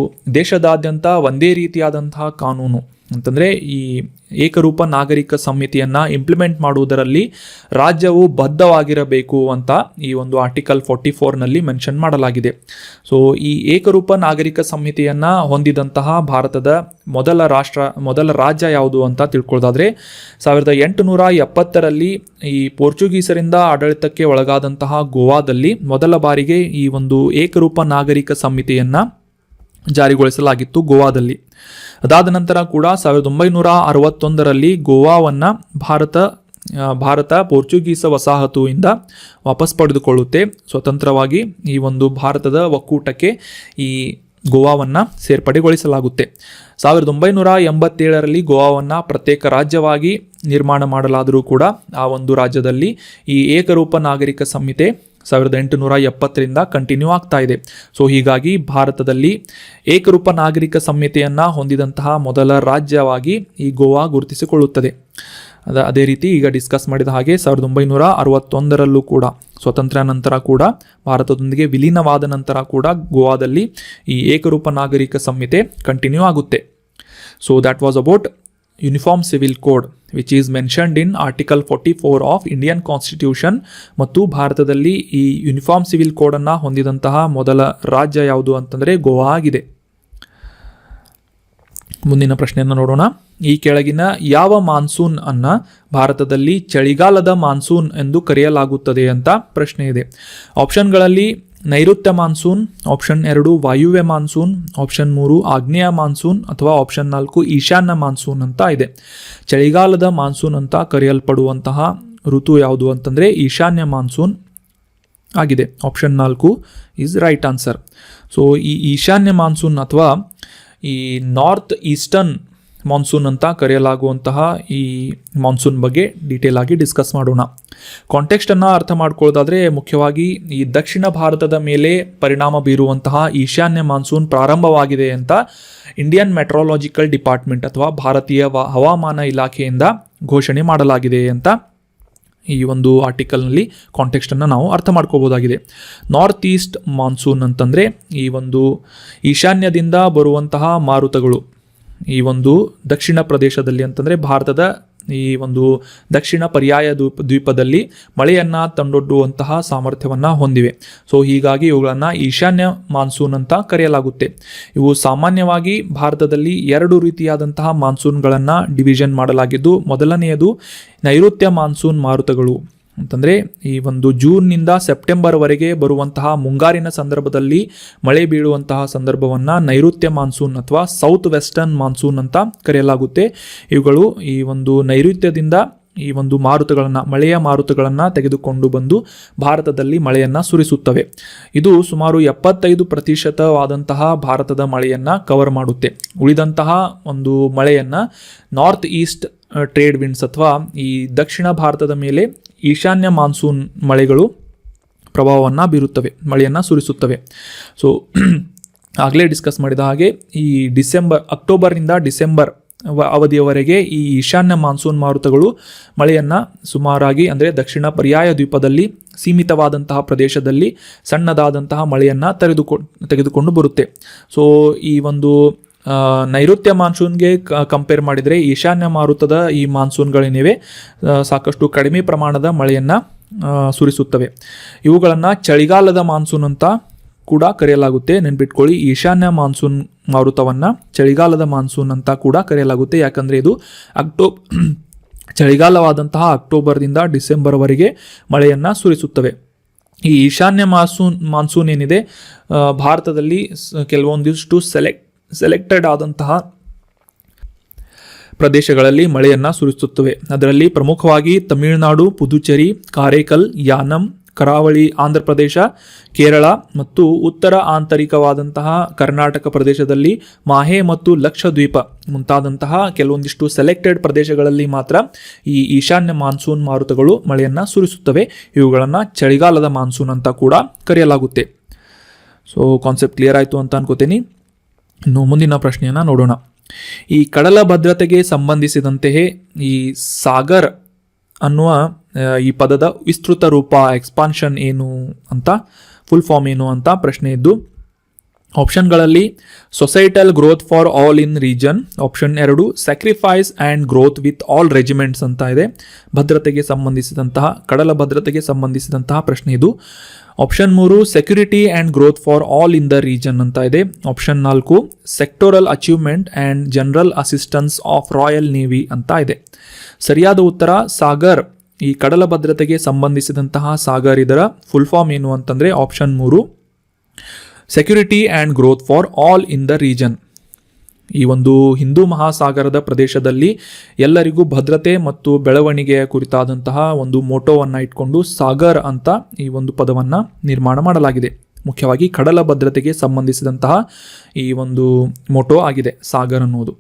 Speaker 1: ದೇಶದಾದ್ಯಂತ ಒಂದೇ ರೀತಿಯಾದಂತಹ ಕಾನೂನು ಅಂತಂದರೆ ಈ ಏಕರೂಪ ನಾಗರಿಕ ಸಂಹಿತೆಯನ್ನು ಇಂಪ್ಲಿಮೆಂಟ್ ಮಾಡುವುದರಲ್ಲಿ ರಾಜ್ಯವು ಬದ್ಧವಾಗಿರಬೇಕು ಅಂತ ಈ ಒಂದು ಆರ್ಟಿಕಲ್ 44ನಲ್ಲಿ ಮೆನ್ಷನ್ ಮಾಡಲಾಗಿದೆ. ಸೊ ಈ ಏಕರೂಪ ನಾಗರಿಕ ಸಂಹಿತೆಯನ್ನು ಹೊಂದಿದಂತಹ ಭಾರತದ ಮೊದಲ ರಾಜ್ಯ ಯಾವುದು ಅಂತ ತಿಳ್ಕೊಳ್ಳೋದಾದರೆ, 1870ರಲ್ಲಿ ಈ ಪೋರ್ಚುಗೀಸರಿಂದ ಆಡಳಿತಕ್ಕೆ ಒಳಗಾದಂತಹ ಗೋವಾದಲ್ಲಿ ಮೊದಲ ಬಾರಿಗೆ ಈ ಒಂದು ಏಕರೂಪ ನಾಗರಿಕ ಸಂಹಿತೆಯನ್ನು ಜಾರಿಗೊಳಿಸಲಾಗಿತ್ತು ಗೋವಾದಲ್ಲಿ. ಅದಾದ ನಂತರ ಕೂಡ 1961ರಲ್ಲಿ ಗೋವಾವನ್ನು ಭಾರತ ಪೋರ್ಚುಗೀಸ ವಸಾಹತುವಿಂದ ವಾಪಸ್ ಪಡೆದುಕೊಳ್ಳುತ್ತೆ. ಸ್ವತಂತ್ರವಾಗಿ ಈ ಒಂದು ಭಾರತದ ಒಕ್ಕೂಟಕ್ಕೆ ಈ ಗೋವಾವನ್ನು ಸೇರ್ಪಡೆಗೊಳಿಸಲಾಗುತ್ತೆ. 1987ರಲ್ಲಿ ಗೋವಾವನ್ನು ಪ್ರತ್ಯೇಕ ರಾಜ್ಯವಾಗಿ ನಿರ್ಮಾಣ ಮಾಡಲಾದರೂ ಕೂಡ ಆ ಒಂದು ರಾಜ್ಯದಲ್ಲಿ ಈ ಏಕರೂಪ ನಾಗರಿಕ ಸಂಹಿತೆ 1870ರಿಂದ ಕಂಟಿನ್ಯೂ ಆಗ್ತಾ ಇದೆ. ಸೊ ಹೀಗಾಗಿ ಭಾರತದಲ್ಲಿ ಏಕರೂಪ ನಾಗರಿಕ ಸಂಹಿತೆಯನ್ನು ಹೊಂದಿದಂತಹ ಮೊದಲ ರಾಜ್ಯವಾಗಿ ಈ ಗೋವಾ ಗುರುತಿಸಿಕೊಳ್ಳುತ್ತದೆ. ಅದೇ ರೀತಿ ಈಗ ಡಿಸ್ಕಸ್ ಮಾಡಿದ ಹಾಗೆ 1961ರಲ್ಲೂ ಕೂಡ ಸ್ವತಂತ್ರ ನಂತರ ಕೂಡ ಭಾರತದೊಂದಿಗೆ ವಿಲೀನವಾದ ನಂತರ ಕೂಡ ಗೋವಾದಲ್ಲಿ ಈ ಏಕರೂಪ ನಾಗರಿಕ ಸಂಹಿತೆ ಕಂಟಿನ್ಯೂ ಆಗುತ್ತೆ. So that was about uniform civil code which is mentioned in article 44 of Indian constitution. ಮತ್ತು ಭಾರತದಲ್ಲಿ ಈ ಯೂನಿಫಾರ್ಮ್ ಸಿವಿಲ್ ಕೋಡನ್ನು ಹೊಂದಿದಂತಹ ಮೊದಲ ರಾಜ್ಯ ಯಾವುದು ಅಂತಂದರೆ ಗೋವಾ ಆಗಿದೆ. ಮುಂದಿನ ಪ್ರಶ್ನೆಯನ್ನು ನೋಡೋಣ. ಈ ಕೆಳಗಿನ ಯಾವ ಮಾನ್ಸೂನ್ ಅನ್ನು ಭಾರತದಲ್ಲಿ ಚಳಿಗಾಲದ ಮಾನ್ಸೂನ್ ಎಂದು ಕರೆಯಲಾಗುತ್ತದೆ ಅಂತ ಪ್ರಶ್ನೆ ಇದೆ. ಆಪ್ಷನ್ಗಳಲ್ಲಿ ನೈಋತ್ಯ ಮಾನ್ಸೂನ್, ಆಪ್ಷನ್ 2 ವಾಯುವ್ಯ ಮಾನ್ಸೂನ್, ಆಪ್ಷನ್ 3 ಆಗ್ನೇಯ ಮಾನ್ಸೂನ್ ಅಥವಾ ಆಪ್ಷನ್ 4 ಈಶಾನ್ಯ ಮಾನ್ಸೂನ್ ಅಂತ ಇದೆ. ಚಳಿಗಾಲದ ಮಾನ್ಸೂನ್ ಅಂತ ಕರೆಯಲ್ಪಡುವಂತಹ ಋತು ಯಾವುದು ಅಂತಂದರೆ ಈಶಾನ್ಯ ಮಾನ್ಸೂನ್ ಆಗಿದೆ. Option 4 is right answer. So ಈ ಈಶಾನ್ಯ ಮಾನ್ಸೂನ್ ಅಥವಾ ಈ ನಾರ್ತ್ ಈಸ್ಟರ್ನ್ ಮಾನ್ಸೂನ್ ಅಂತ ಕರೆಯಲಾಗುವಂತಹ ಈ ಮಾನ್ಸೂನ್ ಬಗ್ಗೆ ಡೀಟೇಲ್ ಆಗಿ ಡಿಸ್ಕಸ್ ಮಾಡೋಣ. ಕಾಂಟೆಕ್ಸ್ಟನ್ನು ಅರ್ಥ ಮಾಡ್ಕೊಳ್ಳೋದಾದರೆ, ಮುಖ್ಯವಾಗಿ ಈ ದಕ್ಷಿಣ ಭಾರತದ ಮೇಲೆ ಪರಿಣಾಮ ಬೀರುವಂತಹ ಈಶಾನ್ಯ ಮಾನ್ಸೂನ್ ಪ್ರಾರಂಭವಾಗಿದೆ ಅಂತ ಇಂಡಿಯನ್ ಮೆಟ್ರಾಲಜಿಕಲ್ ಡಿಪಾರ್ಟ್ಮೆಂಟ್ ಅಥವಾ ಭಾರತೀಯ ಹವಾಮಾನ ಇಲಾಖೆಯಿಂದ ಘೋಷಣೆ ಮಾಡಲಾಗಿದೆ ಅಂತ ಈ ಒಂದು ಆರ್ಟಿಕಲ್ನಲ್ಲಿ ಕಾಂಟೆಕ್ಸ್ಟನ್ನು ನಾವು ಅರ್ಥ ಮಾಡ್ಕೋಬೋದಾಗಿದೆ. ನಾರ್ತ್ ಈಸ್ಟ್ ಮಾನ್ಸೂನ್ ಅಂತಂದರೆ ಈ ಒಂದು ಈಶಾನ್ಯದಿಂದ ಬರುವಂತಹ ಮಾರುತಗಳು ಈ ಒಂದು ದಕ್ಷಿಣ ಪ್ರದೇಶದಲ್ಲಿ ಅಂತಂದರೆ ಭಾರತದ ಈ ಒಂದು ದಕ್ಷಿಣ ಪರ್ಯಾಯ ದ್ವೀಪದಲ್ಲಿ ಮಳೆಯನ್ನು ತಂದೊಡ್ಡುವಂತಹ ಸಾಮರ್ಥ್ಯವನ್ನು ಹೊಂದಿವೆ. ಸೊ ಹೀಗಾಗಿ ಇವುಗಳನ್ನು ಈಶಾನ್ಯ ಮಾನ್ಸೂನ್ ಅಂತ ಕರೆಯಲಾಗುತ್ತೆ. ಇವು ಸಾಮಾನ್ಯವಾಗಿ ಭಾರತದಲ್ಲಿ 2 ರೀತಿಯಾದಂತಹ ಮಾನ್ಸೂನ್ಗಳನ್ನು ಡಿವಿಷನ್ ಮಾಡಲಾಗಿದ್ದು, ಮೊದಲನೆಯದು ನೈಋತ್ಯ ಮಾನ್ಸೂನ್ ಮಾರುತಗಳು ಅಂತಂದರೆ ಈ ಒಂದು ಜೂನ್ನಿಂದ ಸೆಪ್ಟೆಂಬರ್ವರೆಗೆ ಬರುವಂತಹ ಮುಂಗಾರಿನ ಸಂದರ್ಭದಲ್ಲಿ ಮಳೆ ಬೀಳುವಂತಹ ಸಂದರ್ಭವನ್ನು ನೈಋತ್ಯ ಮಾನ್ಸೂನ್ ಅಥವಾ ಸೌತ್ ವೆಸ್ಟರ್ನ್ ಮಾನ್ಸೂನ್ ಅಂತ ಕರೆಯಲಾಗುತ್ತೆ. ಇವುಗಳು ಈ ಒಂದು ನೈಋತ್ಯದಿಂದ ಈ ಒಂದು ಮಳೆಯ ಮಾರುತಗಳನ್ನು ತೆಗೆದುಕೊಂಡು ಬಂದು ಭಾರತದಲ್ಲಿ ಮಳೆಯನ್ನು ಸುರಿಸುತ್ತವೆ. ಇದು ಸುಮಾರು 75% ಭಾರತದ ಮಳೆಯನ್ನು ಕವರ್ ಮಾಡುತ್ತೆ. ಉಳಿದಂತಹ ಒಂದು ಮಳೆಯನ್ನು ನಾರ್ತ್ ಈಸ್ಟ್ ಟ್ರೇಡ್ ವಿಂಡ್ಸ್ ಅಥವಾ ಈ ದಕ್ಷಿಣ ಭಾರತದ ಮೇಲೆ ಈಶಾನ್ಯ ಮಾನ್ಸೂನ್ ಮಳೆಗಳು ಪ್ರಭಾವವನ್ನು ಬೀರುತ್ತವೆ, ಮಳೆಯನ್ನು ಸುರಿಸುತ್ತವೆ. ಸೊ ಆಗಲೇ ಡಿಸ್ಕಸ್ ಮಾಡಿದ ಹಾಗೆ ಈ ಅಕ್ಟೋಬರ್ನಿಂದ ಡಿಸೆಂಬರ್ ಅವಧಿಯವರೆಗೆ ಈ ಈಶಾನ್ಯ ಮಾನ್ಸೂನ್ ಮಾರುತಗಳು ಮಳೆಯನ್ನು ಸುಮಾರಾಗಿ ಅಂದರೆ ದಕ್ಷಿಣ ಪರ್ಯಾಯ ದ್ವೀಪದಲ್ಲಿ ಸೀಮಿತವಾದಂತಹ ಪ್ರದೇಶದಲ್ಲಿ ಸಣ್ಣದಾದಂತಹ ಮಳೆಯನ್ನು ತೆಗೆದುಕೊಂಡು ಬರುತ್ತೆ. ಸೊ ಈ ಒಂದು ನೈಋತ್ಯ ಮಾನ್ಸೂನ್ಗೆ ಕಂಪೇರ್ ಮಾಡಿದರೆ ಈಶಾನ್ಯ ಮಾರುತದ ಈ ಮಾನ್ಸೂನ್ಗಳೇನಿವೆ ಸಾಕಷ್ಟು ಕಡಿಮೆ ಪ್ರಮಾಣದ ಮಳೆಯನ್ನು ಸುರಿಸುತ್ತವೆ. ಇವುಗಳನ್ನು ಚಳಿಗಾಲದ ಮಾನ್ಸೂನ್ ಅಂತ ಕೂಡ ಕರೆಯಲಾಗುತ್ತೆ. ನೆನ್ಪಿಟ್ಕೊಳ್ಳಿ, ಈಶಾನ್ಯ ಮಾನ್ಸೂನ್ ಮಾರುತವನ್ನು ಚಳಿಗಾಲದ ಮಾನ್ಸೂನ್ ಅಂತ ಕೂಡ ಕರೆಯಲಾಗುತ್ತೆ. ಯಾಕಂದರೆ ಇದು ಚಳಿಗಾಲವಾದಂತಹ ಅಕ್ಟೋಬರ್ದಿಂದ ಡಿಸೆಂಬರ್ವರೆಗೆ ಮಳೆಯನ್ನು ಸುರಿಸುತ್ತವೆ. ಈ ಈಶಾನ್ಯ ಮಾನ್ಸೂನ್ ಏನಿದೆ ಭಾರತದಲ್ಲಿ ಕೆಲವೊಂದಿಷ್ಟು ಸೆಲೆಕ್ಟೆಡ್ ಆದಂತಹ ಪ್ರದೇಶಗಳಲ್ಲಿ ಮಳೆಯನ್ನು ಸುರಿಸುತ್ತವೆ. ಅದರಲ್ಲಿ ಪ್ರಮುಖವಾಗಿ ತಮಿಳುನಾಡು, ಪುದುಚೇರಿ, ಕಾರೈಕಲ್, ಯಾನಂ, ಕರಾವಳಿ ಆಂಧ್ರ ಪ್ರದೇಶ, ಕೇರಳ ಮತ್ತು ಉತ್ತರ ಆಂತರಿಕವಾದಂತಹ ಕರ್ನಾಟಕ ಪ್ರದೇಶದಲ್ಲಿ ಮಾಹೆ ಮತ್ತು ಲಕ್ಷದ್ವೀಪ ಮುಂತಾದಂತಹ ಕೆಲವೊಂದಿಷ್ಟು ಸೆಲೆಕ್ಟೆಡ್ ಪ್ರದೇಶಗಳಲ್ಲಿ ಮಾತ್ರ ಈ ಈಶಾನ್ಯ ಮಾನ್ಸೂನ್ ಮಾರುತಗಳು ಮಳೆಯನ್ನು ಸುರಿಸುತ್ತವೆ. ಇವುಗಳನ್ನು ಚಳಿಗಾಲದ ಮಾನ್ಸೂನ್ ಅಂತ ಕೂಡ ಕರೆಯಲಾಗುತ್ತೆ. ಸೊ ಕಾನ್ಸೆಪ್ಟ್ ಕ್ಲಿಯರ್ ಆಯಿತು ಅಂತ ಅನ್ಕೋತೀನಿ. ಇನ್ನು ಮುಂದಿನ ಪ್ರಶ್ನೆಯನ್ನು ನೋಡೋಣ. ಈ ಕಡಲ ಭದ್ರತೆಗೆ ಸಂಬಂಧಿಸಿದಂತೆಯೇ ಈ ಸಾಗರ್ ಅನ್ನುವ ಈ ಪದದ ವಿಸ್ತೃತ ರೂಪ ಎಕ್ಸ್ಪಾನ್ಷನ್ ಏನು ಅಂತ, ಫುಲ್ ಫಾರ್ಮ್ ಏನು ಅಂತ ಪ್ರಶ್ನೆ ಇದ್ದು, ಆಪ್ಷನ್ಗಳಲ್ಲಿ societal growth for all in region, option 2 sacrifice and growth with all regiments ಅಂತ ಇದೆ. ಭದ್ರತೆಗೆ ಸಂಬಂಧಿಸಿದಂತಹ ಕಡಲ ಭದ್ರತೆಗೆ ಸಂಬಂಧಿಸಿದಂತಹ ಪ್ರಶ್ನೆ ಇದು. Option 3 security and growth for all in the region ಅಂತ ಇದೆ. Option 4 sectoral achievement and general assistance of royal navy ಅಂತ ಇದೆ. ಸರಿಯಾದ ಉತ್ತರ ಸಾಗರ್. ಈ ಕಡಲ ಭದ್ರತೆಗೆ ಸಂಬಂಧಿಸಿದಂತಹ ಸಾಗರ್ ಇದರ ಫುಲ್ ಫಾರ್ಮ್ ಏನು ಅಂತಂದರೆ option 3 security and growth for all in the region. ಈ ಒಂದು ಹಿಂದೂ ಮಹಾಸಾಗರದ ಪ್ರದೇಶದಲ್ಲಿ ಎಲ್ಲರಿಗೂ ಭದ್ರತೆ ಮತ್ತು ಬೆಳವಣಿಗೆಯ ಕುರಿತಾದಂತಹ ಒಂದು ಮೋಟೋವನ್ನು ಇಟ್ಕೊಂಡು ಸಾಗರ್ ಅಂತ ಈ ಒಂದು ಪದವನ್ನು ನಿರ್ಮಾಣ ಮಾಡಲಾಗಿದೆ. ಮುಖ್ಯವಾಗಿ ಕಡಲ ಭದ್ರತೆಗೆ ಸಂಬಂಧಿಸಿದಂತಹ ಈ ಒಂದು ಮೋಟೋ ಆಗಿದೆ ಸಾಗರ್ ಅನ್ನೋದು.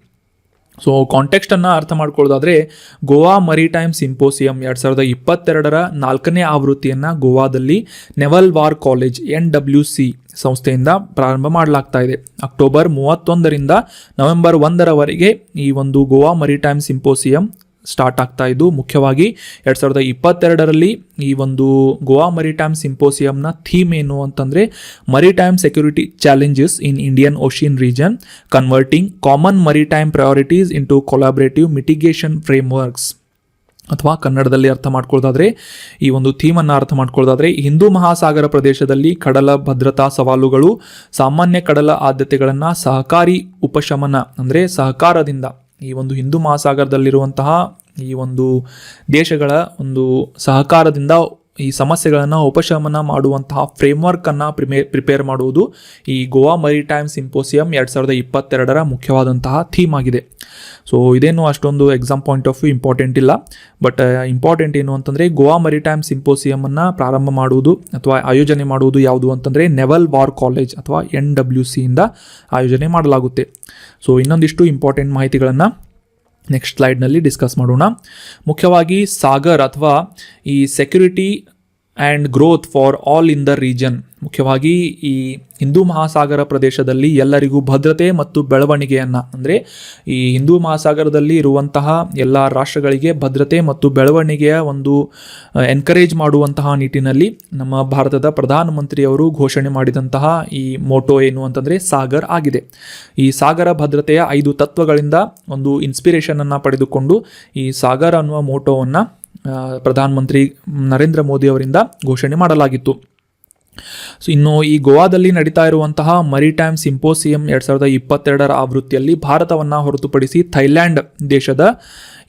Speaker 1: ಸೊ ಕಾಂಟೆಕ್ಸ್ಟನ್ನು ಅರ್ಥ ಮಾಡ್ಕೊಳ್ಳೋದಾದರೆ ಗೋವಾ ಮರಿಟೈಮ್ ಸಿಂಪೋಸಿಯಂ 2022ರ 4ನೇ ಆವೃತ್ತಿಯನ್ನು ಗೋವಾದಲ್ಲಿ ನೆವಲ್ ವಾರ್ ಕಾಲೇಜ್ NWC ಸಂಸ್ಥೆಯಿಂದ ಪ್ರಾರಂಭ ಮಾಡಲಾಗ್ತಾ ಇದೆ. ಅಕ್ಟೋಬರ್ 31ರಿಂದ ನವೆಂಬರ್ 1ರವರೆಗೆ ಈ ಒಂದು ಗೋವಾ ಮರಿಟೈಮ್ ಸಿಂಪೋಸಿಯಂ ಸ್ಟಾರ್ಟ್ ಆಗ್ತಾ ಇದ್ದು, ಮುಖ್ಯವಾಗಿ 2022ರಲ್ಲಿ ಈ ಒಂದು ಗೋವಾ ಮರಿಟೈಮ್ ಸಿಂಪೋಸಿಯಂನ ಥೀಮ್ ಏನು ಅಂತಂದರೆ maritime security challenges in Indian Ocean region, converting common maritime priorities into collaborative mitigation frameworks. ಅಥವಾ ಕನ್ನಡದಲ್ಲಿ ಅರ್ಥ ಮಾಡ್ಕೊಳ್ಳೋದಾದರೆ ಈ ಒಂದು ಥೀಮನ್ನು ಅರ್ಥ ಮಾಡ್ಕೊಳ್ಳೋದಾದರೆ ಹಿಂದೂ ಮಹಾಸಾಗರ ಪ್ರದೇಶದಲ್ಲಿ ಕಡಲ ಭದ್ರತಾ ಸವಾಲುಗಳು, ಸಾಮಾನ್ಯ ಕಡಲ ಆದ್ಯತೆಗಳನ್ನು ಸಹಕಾರಿ ಉಪಶಮನ ಅಂದರೆ ಸಹಕಾರದಿಂದ ಈ ಒಂದು ಹಿಂದೂ ಮಹಾಸಾಗರದಲ್ಲಿರುವಂತಹ ಈ ಒಂದು ದೇಶಗಳ ಒಂದು ಸಹಕಾರದಿಂದ ಈ ಸಮಸ್ಯೆಗಳನ್ನು ಉಪಶಮನ ಮಾಡುವಂತಹ ಫ್ರೇಮ್ವರ್ಕನ್ನು ಪ್ರಿಪೇರ್ ಮಾಡುವುದು ಈ ಗೋವಾ ಮರಿಟೈಮ್ ಸಿಂಪೋಸಿಯಂ 2022ರ ಮುಖ್ಯವಾದಂತಹ ಥೀಮ್ ಆಗಿದೆ. ಸೊ ಇದೇನು ಅಷ್ಟೊಂದು exam point of view important ಇಲ್ಲ, ಬಟ್ ಇಂಪಾರ್ಟೆಂಟ್ ಏನು ಅಂತಂದರೆ ಗೋವಾ ಮರಿಟೈಮ್ ಸಿಂಪೋಸಿಯಮನ್ನು ಪ್ರಾರಂಭ ಮಾಡುವುದು ಅಥವಾ ಆಯೋಜನೆ ಮಾಡುವುದು ಯಾವುದು ಅಂತಂದರೆ ನೆವಲ್ ವಾರ್ ಕಾಲೇಜ್ ಅಥವಾ NWC ಇಂದ ಆಯೋಜನೆ ಮಾಡಲಾಗುತ್ತೆ. ಸೊ ಇನ್ನೊಂದಿಷ್ಟು ಇಂಪಾರ್ಟೆಂಟ್ ಮಾಹಿತಿಗಳನ್ನು ನೆಕ್ಸ್ಟ್ ಸ್ಲೈಡ್ನಲ್ಲಿ ಡಿಸ್ಕಸ್ ಮಾಡೋಣ. ಮುಖ್ಯವಾಗಿ ಸಾಗರ್ ಅಥವಾ ಈ security and growth for all in the region, ಮುಖ್ಯವಾಗಿ ಈ ಹಿಂದೂ ಮಹಾಸಾಗರ ಪ್ರದೇಶದಲ್ಲಿ ಎಲ್ಲರಿಗೂ ಭದ್ರತೆ ಮತ್ತು ಬೆಳವಣಿಗೆಯನ್ನು ಅಂದರೆ ಈ ಹಿಂದೂ ಮಹಾಸಾಗರದಲ್ಲಿ ಇರುವಂತಹ ಎಲ್ಲ ರಾಷ್ಟ್ರಗಳಿಗೆ ಭದ್ರತೆ ಮತ್ತು ಬೆಳವಣಿಗೆಯ ಒಂದು ಎನ್ಕರೇಜ್ ಮಾಡುವಂತಹ ನಿಟ್ಟಿನಲ್ಲಿ ನಮ್ಮ ಭಾರತದ ಪ್ರಧಾನಮಂತ್ರಿಯವರು ಘೋಷಣೆ ಮಾಡಿದಂತಹ ಈ ಮೋಟೋ ಏನು ಅಂತಂದರೆ ಸಾಗರ್ ಆಗಿದೆ. ಈ ಸಾಗರ ಭದ್ರತೆಯ 5 ತತ್ವಗಳಿಂದ ಒಂದು ಇನ್ಸ್ಪಿರೇಷನನ್ನು ಪಡೆದುಕೊಂಡು ಈ ಸಾಗರ್ ಅನ್ನುವ ಮೋಟೋವನ್ನು ಪ್ರಧಾನಮಂತ್ರಿ ನರೇಂದ್ರ ಮೋದಿ ಅವರಿಂದ ಘೋಷಣೆ ಮಾಡಲಾಗಿತ್ತು. ಸೊ ಇನ್ನು ಈ ಗೋವಾದಲ್ಲಿ ನಡೀತಾ ಇರುವಂತಹ ಮರಿಟೈಮ್ ಸಿಂಪೋಸಿಯಂ 2022ರ ಆವೃತ್ತಿಯಲ್ಲಿ ಭಾರತವನ್ನು ಹೊರತುಪಡಿಸಿ ಥೈಲ್ಯಾಂಡ್ ದೇಶದ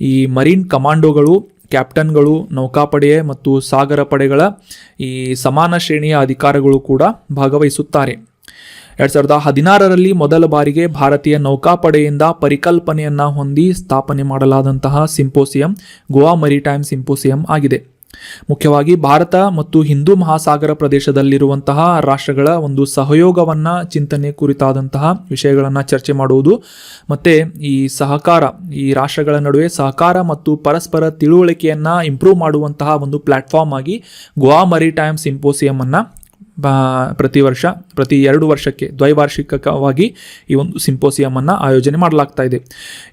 Speaker 1: ಈ ಮರೀನ್ ಕಮಾಂಡೋಗಳು, ಕ್ಯಾಪ್ಟನ್ಗಳು, ನೌಕಾಪಡೆ ಮತ್ತು ಸಾಗರ ಪಡೆಗಳ ಈ ಸಮಾನ ಶ್ರೇಣಿಯ ಅಧಿಕಾರಿಗಳು ಕೂಡ ಭಾಗವಹಿಸುತ್ತಾರೆ. 2016ರಲ್ಲಿ ಮೊದಲ ಬಾರಿಗೆ ಭಾರತೀಯ ನೌಕಾಪಡೆಯಿಂದ ಪರಿಕಲ್ಪನೆಯನ್ನು ಹೊಂದಿ ಸ್ಥಾಪನೆ ಮಾಡಲಾದಂತಹ ಸಿಂಪೋಸಿಯಂ ಗೋವಾ ಮರಿಟೈಮ್ ಸಿಂಪೋಸಿಯಂ ಆಗಿದೆ. ಮುಖ್ಯವಾಗಿ ಭಾರತ ಮತ್ತು ಹಿಂದೂ ಮಹಾಸಾಗರ ಪ್ರದೇಶದಲ್ಲಿರುವಂತಹ ರಾಷ್ಟ್ರಗಳ ಒಂದು ಸಹಯೋಗವನ್ನು ಚಿಂತನೆ ಕುರಿತಾದಂತಹ ವಿಷಯಗಳನ್ನು ಚರ್ಚೆ ಮಾಡುವುದು ಮತ್ತು ಈ ಸಹಕಾರ, ಈ ರಾಷ್ಟ್ರಗಳ ನಡುವೆ ಸಹಕಾರ ಮತ್ತು ಪರಸ್ಪರ ತಿಳುವಳಿಕೆಯನ್ನು ಇಂಪ್ರೂವ್ ಮಾಡುವಂತಹ ಒಂದು ಪ್ಲ್ಯಾಟ್ಫಾರ್ಮ್ ಆಗಿ ಗೋವಾ ಮರಿಟೈಮ್ ಸಿಂಪೋಸಿಯಮನ್ನು ಪ್ರತಿ 2 ವರ್ಷಕ್ಕೆ ದ್ವೈವಾರ್ಷಿಕವಾಗಿ ಈ ಒಂದು ಸಿಂಪೋಸಿಯಮನ್ನು ಆಯೋಜನೆ ಮಾಡಲಾಗ್ತಾ ಇದೆ.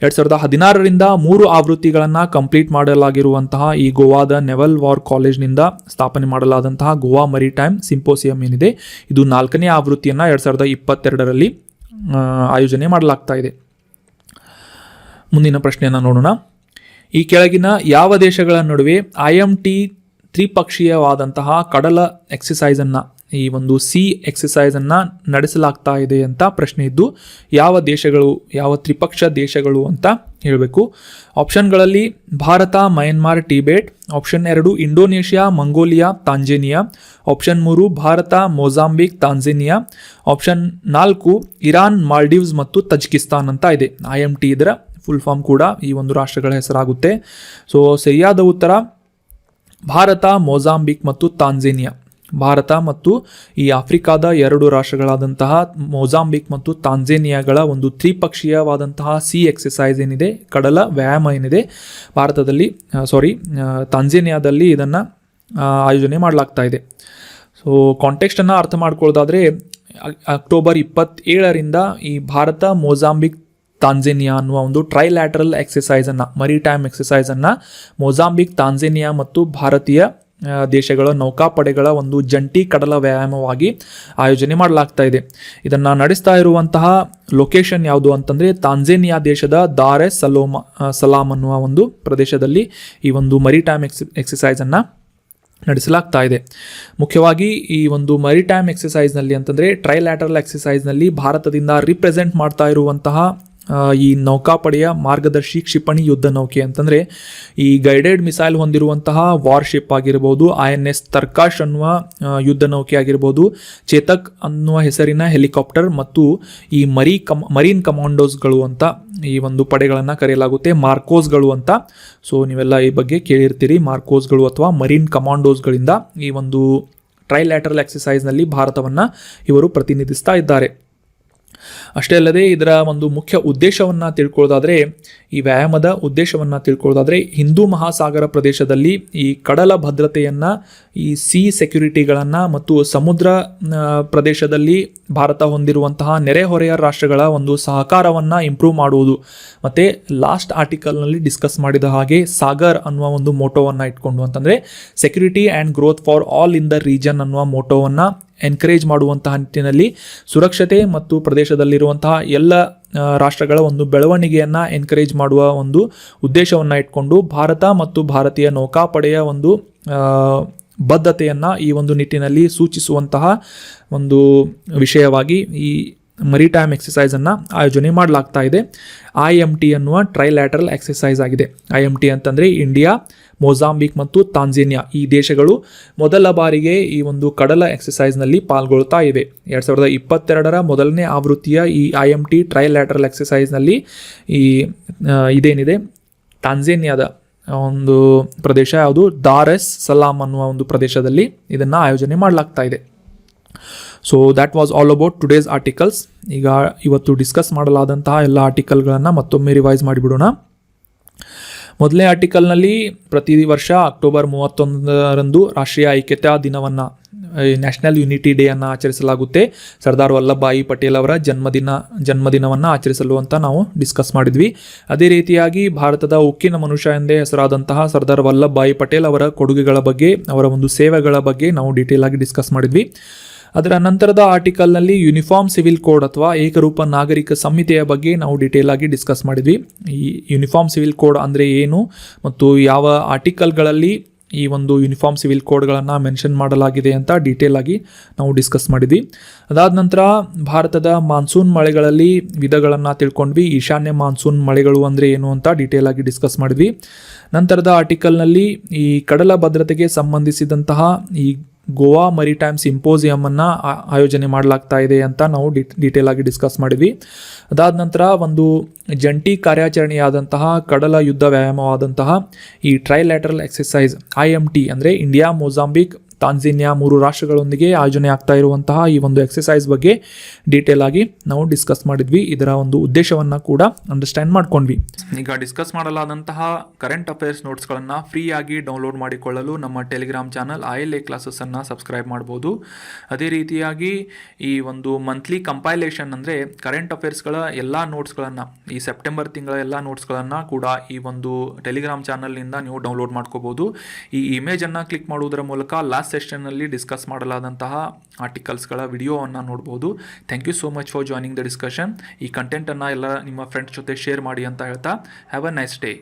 Speaker 1: 2016ರಿಂದ 3 ಆವೃತ್ತಿಗಳನ್ನು ಕಂಪ್ಲೀಟ್ ಮಾಡಲಾಗಿರುವಂತಹ ಈ ಗೋವಾದ ನೆವಲ್ ವಾರ್ ಕಾಲೇಜ್ನಿಂದ ಸ್ಥಾಪನೆ ಮಾಡಲಾದಂತಹ ಗೋವಾ ಮರಿಟೈಮ್ ಸಿಂಪೋಸಿಯಂ ಏನಿದೆ, ಇದು 4ನೇ ಆವೃತ್ತಿಯನ್ನು 2022ರಲ್ಲಿ ಆಯೋಜನೆ ಮಾಡಲಾಗ್ತಾ ಇದೆ. ಮುಂದಿನ ಪ್ರಶ್ನೆಯನ್ನು ನೋಡೋಣ. ಈ ಕೆಳಗಿನ ಯಾವ ದೇಶಗಳ ನಡುವೆ IMT ತ್ರಿಪಕ್ಷೀಯವಾದಂತಹ ಕಡಲ ಎಕ್ಸಸೈಸನ್ನು, ಈ ಒಂದು ಸಿ ಎಕ್ಸಸೈಸನ್ನು ನಡೆಸಲಾಗ್ತಾ ಇದೆ ಅಂತ ಪ್ರಶ್ನೆ ಇದ್ದು, ಯಾವ ದೇಶಗಳು, ಯಾವ ತ್ರಿಪಕ್ಷ ದೇಶಗಳು ಅಂತ ಹೇಳಬೇಕು. ಆಪ್ಷನ್ಗಳಲ್ಲಿ Bharat, Myanmar, Tibet. Option 2 Indonesia, Mongolia, Tanzania. Option 3 Bharat, Mozambique, Tanzania. Option 4 Iran, Maldives ಮತ್ತು ತಜಿಕಿಸ್ತಾನ್ ಅಂತ ಇದೆ. IMT ಇದರ ಫುಲ್ ಫಾರ್ಮ್ ಕೂಡ ಈ ಒಂದು ರಾಷ್ಟ್ರಗಳ ಹೆಸರಾಗುತ್ತೆ. ಸೊ ಸರಿಯಾದ ಉತ್ತರ ಭಾರತ, ಮೊಜಾಂಬಿಕ್ ಮತ್ತು ತಾಂಜೇನಿಯಾ. ಭಾರತ ಮತ್ತು ಈ ಆಫ್ರಿಕಾದ 2 ರಾಷ್ಟ್ರಗಳಾದಂತಹ ಮೊಜಾಂಬಿಕ್ ಮತ್ತು ತಾಂಜೇನಿಯಾಗಳ ಒಂದು ತ್ರಿಪಕ್ಷೀಯವಾದಂತಹ ಸಿ ಎಕ್ಸಸೈಸ್ ಏನಿದೆ, ಕಡಲ ವ್ಯಾಯಾಮ ಏನಿದೆ, ತಾಂಜೇನಿಯಾದಲ್ಲಿ ಇದನ್ನು ಆಯೋಜನೆ ಮಾಡಲಾಗ್ತಾ ಇದೆ. ಸೊ ಕಾಂಟೆಕ್ಸ್ಟನ್ನು ಅರ್ಥ ಮಾಡ್ಕೊಳ್ಳೋದಾದರೆ, ಅಕ್ಟೋಬರ್ 27ರಿಂದ ಈ ಭಾರತ, ಮೊಜಾಂಬಿಕ್, ತಾಂಜೇನಿಯಾ ಅನ್ನುವ ಒಂದು ಟ್ರೈಲ್ಯಾಟರಲ್ ಎಕ್ಸಸೈಸನ್ನು, ಮರಿಟೈಮ್ ಎಕ್ಸಸೈಸನ್ನು ಮೊಜಾಂಬಿಕ್, ತಾಂಜೇನಿಯಾ ಮತ್ತು ಭಾರತೀಯ ದೇಶಗಳ ನೌಕಾಪಡೆಗಳ ಒಂದು ಜಂಟಿ ಕಡಲ ವ್ಯಾಯಾಮವಾಗಿ ಆಯೋಜನೆ ಮಾಡಲಾಗ್ತಾ ಇದೆ. ಇದನ್ನು ನಡೆಸ್ತಾ ಇರುವಂತಹ ಲೊಕೇಶನ್ ಯಾವುದು ಅಂತಂದರೆ, ತಾಂಜೇನಿಯಾ ದೇಶದ ದಾರ್ ಎಸ್ ಸಲಾಮ್ ಅನ್ನುವ ಒಂದು ಪ್ರದೇಶದಲ್ಲಿ ಈ ಒಂದು ಮರಿಟೈಮ್ ಎಕ್ಸಸೈಸನ್ನು ನಡೆಸಲಾಗ್ತಾ ಇದೆ. ಮುಖ್ಯವಾಗಿ ಈ ಒಂದು ಮರಿಟೈಮ್ ಎಕ್ಸಸೈಸ್ನಲ್ಲಿ ಅಂತಂದರೆ ಟ್ರೈಲ್ಯಾಟರಲ್ ಎಕ್ಸಸೈಸ್ನಲ್ಲಿ ಭಾರತದಿಂದ ರಿಪ್ರೆಸೆಂಟ್ ಮಾಡ್ತಾ ಇರುವಂತಹ ಈ ನೌಕಾಪಡೆಯ ಮಾರ್ಗದರ್ಶಿ ಕ್ಷಿಪಣಿ ಯುದ್ಧ ನೌಕೆ ಅಂತಂದರೆ ಈ ಗೈಡೆಡ್ ಮಿಸೈಲ್ ಹೊಂದಿರುವಂತಹ ವಾರ್ಶಿಪ್ ಆಗಿರ್ಬೋದು, INS ತರ್ಕಾಶ್ ಅನ್ನುವ ಯುದ್ಧ ನೌಕೆ ಆಗಿರ್ಬೋದು, ಚೇತಕ್ ಅನ್ನುವ ಹೆಸರಿನ ಹೆಲಿಕಾಪ್ಟರ್ ಮತ್ತು ಈ ಮರೀನ್ ಕಮಾಂಡೋಸ್ಗಳು ಅಂತ ಈ ಒಂದು ಪಡೆಗಳನ್ನು ಕರೆಯಲಾಗುತ್ತೆ, ಮಾರ್ಕೋಸ್ಗಳು ಅಂತ. ಸೊ ನೀವೆಲ್ಲ ಈ ಬಗ್ಗೆ ಕೇಳಿರ್ತೀರಿ, ಮಾರ್ಕೋಸ್ಗಳು ಅಥವಾ ಮರೀನ್ ಕಮಾಂಡೋಸ್ಗಳಿಂದ ಈ ಒಂದು ಟ್ರೈಲ್ಯಾಟರಲ್ ಎಕ್ಸಸೈಸ್ನಲ್ಲಿ ಭಾರತವನ್ನು ಇವರು ಪ್ರತಿನಿಧಿಸ್ತಾ ಇದ್ದಾರೆ. ಅಷ್ಟೇ ಅಲ್ಲದೆ ಇದರ ಒಂದು ಮುಖ್ಯ ಉದ್ದೇಶವನ್ನು ತಿಳ್ಕೊಳ್ಳೋದಾದರೆ, ಈ ವ್ಯಾಯಾಮದ ಉದ್ದೇಶವನ್ನು ತಿಳ್ಕೊಳ್ಳೋದಾದರೆ, ಹಿಂದೂ ಮಹಾಸಾಗರ ಪ್ರದೇಶದಲ್ಲಿ ಈ ಕಡಲ ಭದ್ರತೆಯನ್ನು, ಈ ಸಿ ಸೆಕ್ಯುರಿಟಿಗಳನ್ನು ಮತ್ತು ಸಮುದ್ರ ಪ್ರದೇಶದಲ್ಲಿ ಭಾರತ ಹೊಂದಿರುವಂತಹ ನೆರೆಹೊರೆಯ ರಾಷ್ಟ್ರಗಳ ಒಂದು ಸಹಕಾರವನ್ನು ಇಂಪ್ರೂವ್ ಮಾಡುವುದು. ಮತ್ತು ಲಾಸ್ಟ್ ಆರ್ಟಿಕಲ್ನಲ್ಲಿ ಡಿಸ್ಕಸ್ ಮಾಡಿದ ಹಾಗೆ ಸಾಗರ್ ಅನ್ನುವ ಒಂದು ಮೋಟೋವನ್ನು ಇಟ್ಕೊಂಡು, ಅಂತಂದರೆ security and growth for all in the region ಅನ್ನುವ ಮೋಟೋವನ್ನು ಎನ್ಕರೇಜ್ ಮಾಡುವಂತಹ ನಿಟ್ಟಿನಲ್ಲಿ ಸುರಕ್ಷತೆ ಮತ್ತು ಪ್ರದೇಶದಲ್ಲಿರುವಂತಹ ಎಲ್ಲ ರಾಷ್ಟ್ರಗಳ ಒಂದು ಬೆಳವಣಿಗೆಯನ್ನು ಎನ್ಕರೇಜ್ ಮಾಡುವ ಒಂದು ಉದ್ದೇಶವನ್ನು ಇಟ್ಕೊಂಡು ಭಾರತ ಮತ್ತು ಭಾರತೀಯ ನೌಕಾಪಡೆಯ ಒಂದು ಬದ್ಧತೆಯನ್ನು ಈ ಒಂದು ನಿಟ್ಟಿನಲ್ಲಿ ಸೂಚಿಸುವಂತಹ ಒಂದು ವಿಷಯವಾಗಿ ಈ ಮರಿಟೈಮ್ ಎಕ್ಸಸೈಸನ್ನು ಆಯೋಜನೆ ಮಾಡಲಾಗ್ತಾ ಇದೆ. IMT ಅನ್ನುವ ಟ್ರೈಲ್ಯಾಟರಲ್ ಎಕ್ಸಸೈಸ್ ಆಗಿದೆ. IMT ಅಂತಂದರೆ ಇಂಡಿಯಾ, ಮೊಜಾಂಬಿಕ್ ಮತ್ತು ತಾಂಜೇನಿಯಾ ಈ ದೇಶಗಳು ಮೊದಲ ಬಾರಿಗೆ ಈ ಒಂದು ಕಡಲ ಎಕ್ಸಸೈಸ್ನಲ್ಲಿ ಪಾಲ್ಗೊಳ್ತಾ ಇವೆ. 2022ರ ಮೊದಲನೇ ಆವೃತ್ತಿಯ ಈ IMT ಟ್ರೈಲ್ಯಾಟರಲ್ ಎಕ್ಸಸೈಸ್ನಲ್ಲಿ ಇದೇನಿದೆ ತಾಂಜೇನಿಯಾದ ಒಂದು ಪ್ರದೇಶ ಯಾವುದು, ದಾರ್ ಎಸ್ ಸಲಾಮ್ ಅನ್ನುವ ಒಂದು ಪ್ರದೇಶದಲ್ಲಿ ಇದನ್ನು ಆಯೋಜನೆ ಮಾಡಲಾಗ್ತಾ ಇದೆ. So that was all about today's articles. ಈಗ ಇವತ್ತು ಡಿಸ್ಕಸ್ ಮಾಡಲಾದಂತಹ ಎಲ್ಲ ಆರ್ಟಿಕಲ್ಗಳನ್ನು ಮತ್ತೊಮ್ಮೆ ರಿವೈಸ್ ಮಾಡಿಬಿಡೋಣ. ಮೊದಲನೇ ಆರ್ಟಿಕಲ್ನಲ್ಲಿ ಪ್ರತಿ ವರ್ಷ ಅಕ್ಟೋಬರ್ 31ರಂದು ರಾಷ್ಟ್ರೀಯ ಐಕ್ಯತಾ ದಿನವನ್ನು, ನ್ಯಾಷನಲ್ ಯುನಿಟಿ ಡೇ ಅನ್ನು ಆಚರಿಸಲಾಗುತ್ತೆ. ಸರ್ದಾರ್ ವಲ್ಲಭಭಾಯಿ ಪಟೇಲ್ ಅವರ ಜನ್ಮದಿನವನ್ನು ಆಚರಿಸಲು ಅಂತ ನಾವು ಡಿಸ್ಕಸ್ ಮಾಡಿದ್ವಿ. ಅದೇ ರೀತಿಯಾಗಿ ಭಾರತದ ಉಕ್ಕಿನ ಮನುಷ್ಯ ಎಂದೇ ಹೆಸರಾದಂತಹ ಸರ್ದಾರ್ ವಲ್ಲಭಭಾಯಿ ಪಟೇಲ್ ಅವರ ಕೊಡುಗೆಗಳ ಬಗ್ಗೆ, ಅವರ ಒಂದು ಸೇವೆಗಳ ಬಗ್ಗೆ ನಾವು ಡೀಟೇಲ್ ಆಗಿ ಡಿಸ್ಕಸ್ ಮಾಡಿದ್ವಿ. ಅದರ ನಂತರದ ಆರ್ಟಿಕಲ್ನಲ್ಲಿ ಯೂನಿಫಾರ್ಮ್ ಸಿವಿಲ್ ಕೋಡ್ ಅಥವಾ ಏಕರೂಪ ನಾಗರಿಕ ಸಂಹಿತೆಯ ಬಗ್ಗೆ ನಾವು ಡೀಟೇಲ್ ಆಗಿ ಡಿಸ್ಕಸ್ ಮಾಡಿದ್ವಿ. ಈ ಯೂನಿಫಾರ್ಮ್ ಸಿವಿಲ್ ಕೋಡ್ ಅಂದರೆ ಏನು ಮತ್ತು ಯಾವ ಆರ್ಟಿಕಲ್ಗಳಲ್ಲಿ ಈ ಒಂದು ಯೂನಿಫಾರ್ಮ್ ಸಿವಿಲ್ ಕೋಡ್ಗಳನ್ನು ಮೆನ್ಷನ್ ಮಾಡಲಾಗಿದೆ ಅಂತ ಡೀಟೇಲ್ ಆಗಿ ನಾವು ಡಿಸ್ಕಸ್ ಮಾಡಿದ್ವಿ. ಅದಾದ ನಂತರ ಭಾರತದ ಮಾನ್ಸೂನ್ ಮಳೆಗಳಲ್ಲಿ ವಿಧಗಳನ್ನು ತಿಳ್ಕೊಂಡ್ವಿ. ಈಶಾನ್ಯ ಮಾನ್ಸೂನ್ ಮಳೆಗಳು ಅಂದರೆ ಏನು ಅಂತ ಡೀಟೇಲ್ ಆಗಿ ಡಿಸ್ಕಸ್ ಮಾಡಿದ್ವಿ. ನಂತರದ ಆರ್ಟಿಕಲ್ನಲ್ಲಿ ಈ ಕಡಲ ಭದ್ರತೆಗೆ ಸಂಬಂಧಿಸಿದಂತಹ ಈ ಗೋವಾ ಮರಿಟೈಮ್ ಸಿಂಪೋಸಿಯಮನ್ನು ಆಯೋಜನೆ ಮಾಡಲಾಗ್ತಾ ಇದೆ ಅಂತ ನಾವು ಡೀಟೇಲ್ ಆಗಿ ಡಿಸ್ಕಸ್ ಮಾಡಿದ್ವಿ. ಅದಾದ ನಂತರ ಒಂದು ಜಂಟಿ ಕಾರ್ಯಾಚರಣೆಯಾದಂತಹ ಕಡಲ ಯುದ್ಧ ವ್ಯಾಯಾಮವಾದಂತಹ ಈ ಟ್ರೈಲ್ಯಾಟರಲ್ ಎಕ್ಸಸೈಸ್ IMT ಅಂದರೆ ಇಂಡಿಯಾ, ಮೊಜಾಂಬಿಕ್, ತಾಂಜೇನಿಯಾ 3 ರಾಷ್ಟ್ರಗಳೊಂದಿಗೆ ಆಯೋಜನೆ ಆಗ್ತಾ ಇರುವಂತಹ ಈ ಒಂದು ಎಕ್ಸಸೈಸ್ ಬಗ್ಗೆ ಡೀಟೇಲ್ ಆಗಿ ನಾವು ಡಿಸ್ಕಸ್ ಮಾಡಿದ್ವಿ. ಇದರ ಒಂದು ಉದ್ದೇಶವನ್ನು ಕೂಡ ಅಂಡರ್ಸ್ಟ್ಯಾಂಡ್ ಮಾಡ್ಕೊಂಡ್ವಿ. ಈಗ ಡಿಸ್ಕಸ್ ಮಾಡಲಾದಂತಹ ಕರೆಂಟ್ ಅಫೇರ್ಸ್ ನೋಟ್ಸ್ಗಳನ್ನು ಫ್ರೀಯಾಗಿ ಡೌನ್ಲೋಡ್ ಮಾಡಿಕೊಳ್ಳಲು ನಮ್ಮ ಟೆಲಿಗ್ರಾಮ್ ಚಾನಲ್ ILA ಕ್ಲಾಸಸ್ಸನ್ನು ಸಬ್ಸ್ಕ್ರೈಬ್ ಮಾಡ್ಬೋದು. ಅದೇ ರೀತಿಯಾಗಿ ಈ ಒಂದು ಮಂತ್ಲಿ ಕಂಪೈಲೇಷನ್ ಅಂದರೆ ಕರೆಂಟ್ ಅಫೇರ್ಸ್ಗಳ ಎಲ್ಲ ನೋಟ್ಸ್ಗಳನ್ನು, ಈ ಸೆಪ್ಟೆಂಬರ್ ತಿಂಗಳ ಎಲ್ಲ ನೋಟ್ಸ್ಗಳನ್ನು ಕೂಡ ಈ ಒಂದು ಟೆಲಿಗ್ರಾಮ್ ಚಾನಲ್ನಿಂದ ನೀವು ಡೌನ್ಲೋಡ್ ಮಾಡ್ಕೋಬೋದು. ಈ ಇಮೇಜನ್ನು ಕ್ಲಿಕ್ ಮಾಡುವುದರ ಮೂಲಕ ಲಾಸ್ಟ್ ಸೆಷನ್ನಲ್ಲಿ ಡಿಸ್ಕಸ್ ಮಾಡಲಾದಂತಹ ಆರ್ಟಿಕಲ್ಸ್ಗಳ ವಿಡಿಯೋವನ್ನು ನೋಡ್ಬೋದು. Thank you so much for joining the discussion. ಈ ಕಂಟೆಂಟನ್ನು ಎಲ್ಲ ನಿಮ್ಮ ಫ್ರೆಂಡ್ಸ್ ಜೊತೆ ಶೇರ್ ಮಾಡಿ ಅಂತ ಹೇಳ್ತಾ ಹ್ಯಾವ್ ಅ ನೈಸ್ ಡೇ.